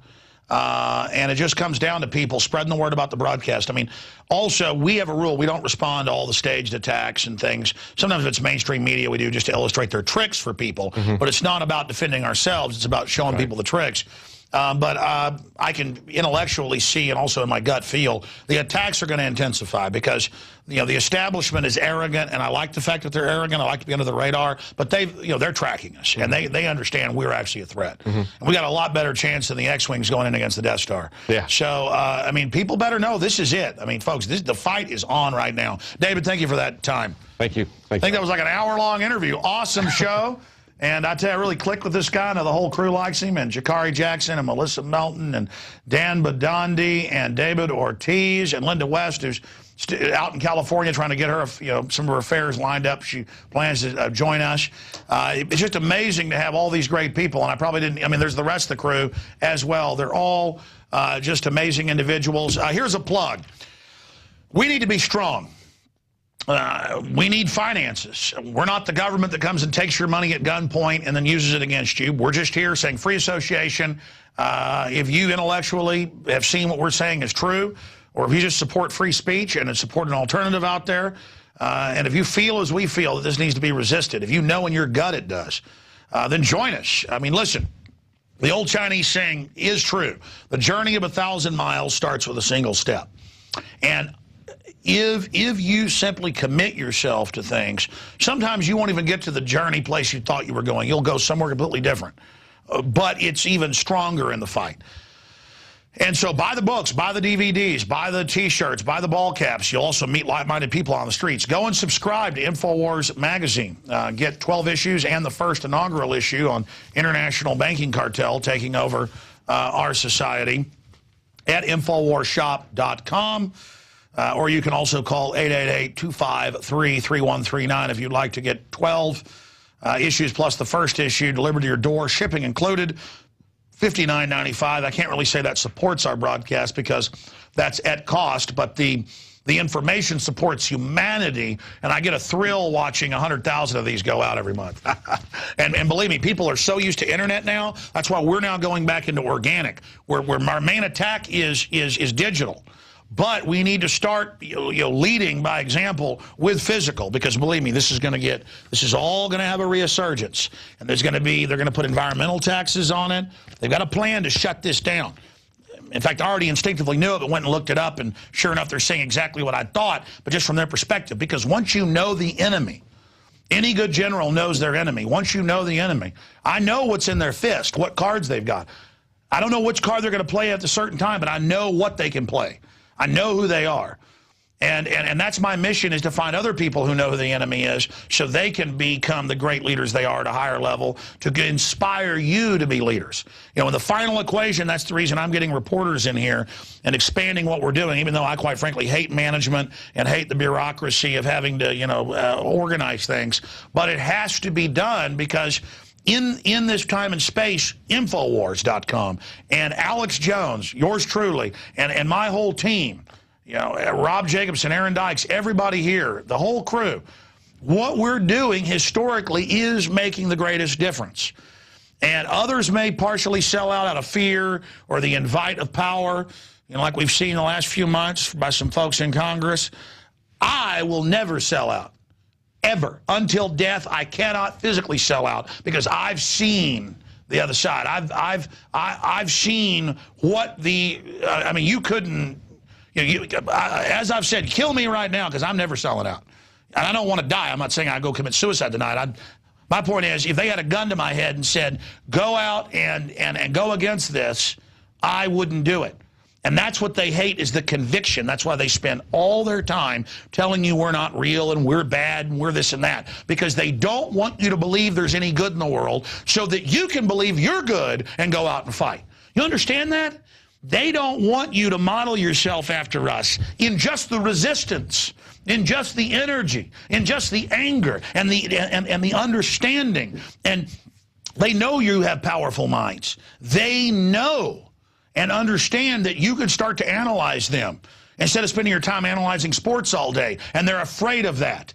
And it just comes down to people spreading the word about the broadcast. I mean, also, we have a rule. We don't respond to all the staged attacks and things. Sometimes if it's mainstream media, we do just to illustrate their tricks for people. Mm-hmm. But it's not about defending ourselves. It's about showing people the tricks. But I can intellectually see, and also in my gut feel, the attacks are going to intensify because, you know, the establishment is arrogant, and I like the fact that they're arrogant. I like to be under the radar, but they're tracking us, and they understand we're actually a threat. And we got a lot better chance than the X-Wings going in against the Death Star. Yeah. So, I mean, people better know this is it. I mean, folks, the fight is on right now. David, thank you for that time. Thank you. I think that was like an hour-long interview. Awesome show. And I tell you, I really clicked with this guy. Now the whole crew likes him, and Jakari Jackson and Melissa Melton and Dan Badandi and David Ortiz and Linda West, who's out in California trying to get her, you know, some of her affairs lined up. She plans to join us. It's just amazing to have all these great people, and I probably didn't. I mean, there's the rest of the crew as well. They're all just amazing individuals. Here's a plug. We need to be strong. We need finances. We're not the government that comes and takes your money at gunpoint and then uses it against you. We're just here saying free association. If you intellectually have seen what we're saying is true, or if you just support free speech and support an alternative out there, and if you feel as we feel that this needs to be resisted, if you know in your gut it does, then join us. I mean, listen, the old Chinese saying is true. The journey of 1,000 miles starts with a single step. And if you simply commit yourself to things, sometimes you won't even get to the journey place you thought you were going. You'll go somewhere completely different. But it's even stronger in the fight. And so buy the books, buy the DVDs, buy the T-shirts, buy the ball caps. You'll also meet like-minded people on the streets. Go and subscribe to InfoWars magazine. Get 12 issues and the first inaugural issue on international banking cartel taking over our society at InfoWarsShop.com. Or you can also call 888-253-3139 if you'd like to get 12 issues plus the first issue delivered to your door, shipping included, $59.95. I can't really say that supports our broadcast because that's at cost, but the information supports humanity, and I get a thrill watching 100,000 of these go out every month. and believe me, people are so used to internet now. That's why we're now going back into organic, where our main attack is digital. But we need to start, leading by example with physical, because believe me, this is all going to have a resurgence, and they're going to put environmental taxes on it. They've got a plan to shut this down. In fact, I already instinctively knew it, but went and looked it up, and sure enough, they're saying exactly what I thought, but just from their perspective. Because once you know the enemy, any good general knows their enemy. Once you know the enemy, I know what's in their fist, what cards they've got. I don't know which card they're going to play at a certain time, but I know what they can play. I know who they are. And that's my mission, is to find other people who know who the enemy is so they can become the great leaders they are at a higher level, to inspire you to be leaders. In the final equation, that's the reason I'm getting reporters in here and expanding what we're doing, even though I quite frankly hate management and hate the bureaucracy of having to, organize things. But it has to be done because in this time and space, InfoWars.com and Alex Jones, yours truly, and my whole team, Rob Jacobson, Aaron Dykes, everybody here, the whole crew, what we're doing historically is making the greatest difference. And others may partially sell out of fear or the invite of power, like we've seen the last few months by some folks in Congress. I will never sell out. Ever. Until death, I cannot physically sell out, because I've seen the other side. I've seen what you couldn't, as I've said, kill me right now, because I'm never selling out. And I don't want to die. I'm not saying I go commit suicide tonight. My point is, if they had a gun to my head and said, go out and go against this, I wouldn't do it. And that's what they hate, is the conviction. That's why they spend all their time telling you we're not real and we're bad and we're this and that, because they don't want you to believe there's any good in the world so that you can believe you're good and go out and fight. You understand that? They don't want you to model yourself after us in just the resistance, in just the energy, in just the anger and the understanding. And they know you have powerful minds. They know and understand that you could start to analyze them instead of spending your time analyzing sports all day. And they're afraid of that.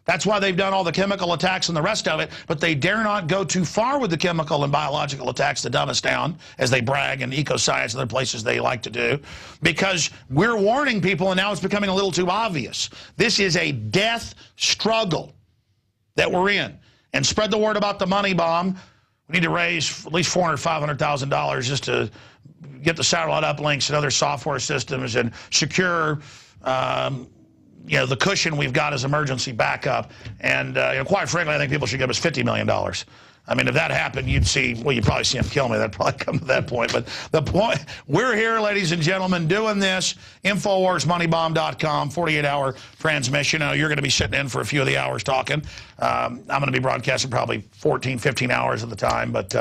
That's why they've done all the chemical attacks and the rest of it, but they dare not go too far with the chemical and biological attacks to dumb us down, as they brag, and ecoscience and other places they like to do, because we're warning people, and now it's becoming a little too obvious. This is a death struggle that we're in. And spread the word about the money bomb. We need to raise at least $400,000, $500,000 just to get the satellite uplinks and other software systems and secure, you know, the cushion we've got as emergency backup. And you know, quite frankly, I think people should give us $50 million. I mean, if that happened, you'd see, well, you'd probably see him kill me. That'd probably come to that point. But the point, we're here, ladies and gentlemen, doing this. InfoWarsMoneyBomb.com, 48-hour transmission. You're going to be sitting in for a few of the hours talking. I'm going to be broadcasting probably 14, 15 hours at the time. But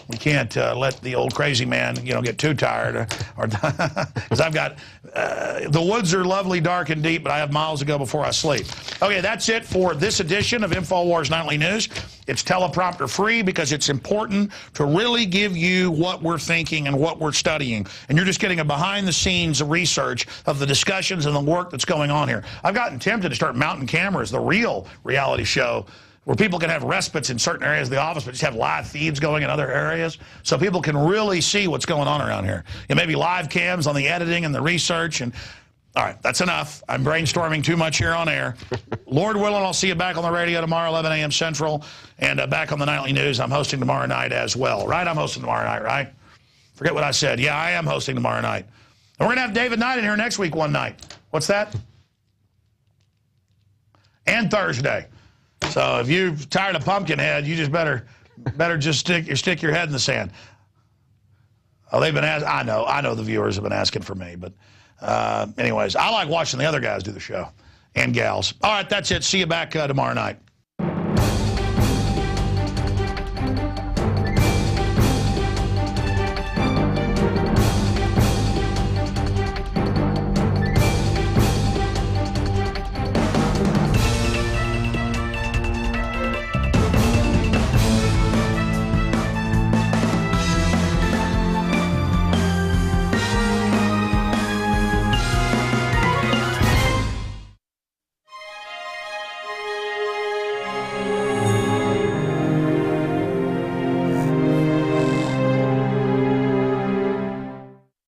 we can't let the old crazy man, you know, get too tired. Because I've got, the woods are lovely, dark, and deep, but I have miles to go before I sleep. Okay, that's it for this edition of InfoWars Nightly News. It's teleprompter free because it's important to really give you what we're thinking and what we're studying. And you're just getting a behind-the-scenes research of the discussions and the work that's going on here. I've gotten tempted to start mounting cameras, the real reality show, where people can have respites in certain areas of the office, but just have live feeds going in other areas, so people can really see what's going on around here. And maybe live cams on the editing and the research. And all right, that's enough. I'm brainstorming too much here on air. Lord willing, I'll see you back on the radio tomorrow, 11 a.m. Central, and back on the Nightly News. I'm hosting tomorrow night as well, right? I'm hosting tomorrow night, right? Forget what I said. Yeah, I am hosting tomorrow night. And we're going to have David Knight in here next week one night. What's that? And Thursday. So if you're tired of Pumpkinhead, you just better just stick your head in the sand. Oh, they've been asking. I know the viewers have been asking for me, but anyways, I like watching the other guys do the show and gals. All right, that's it. See you back tomorrow night.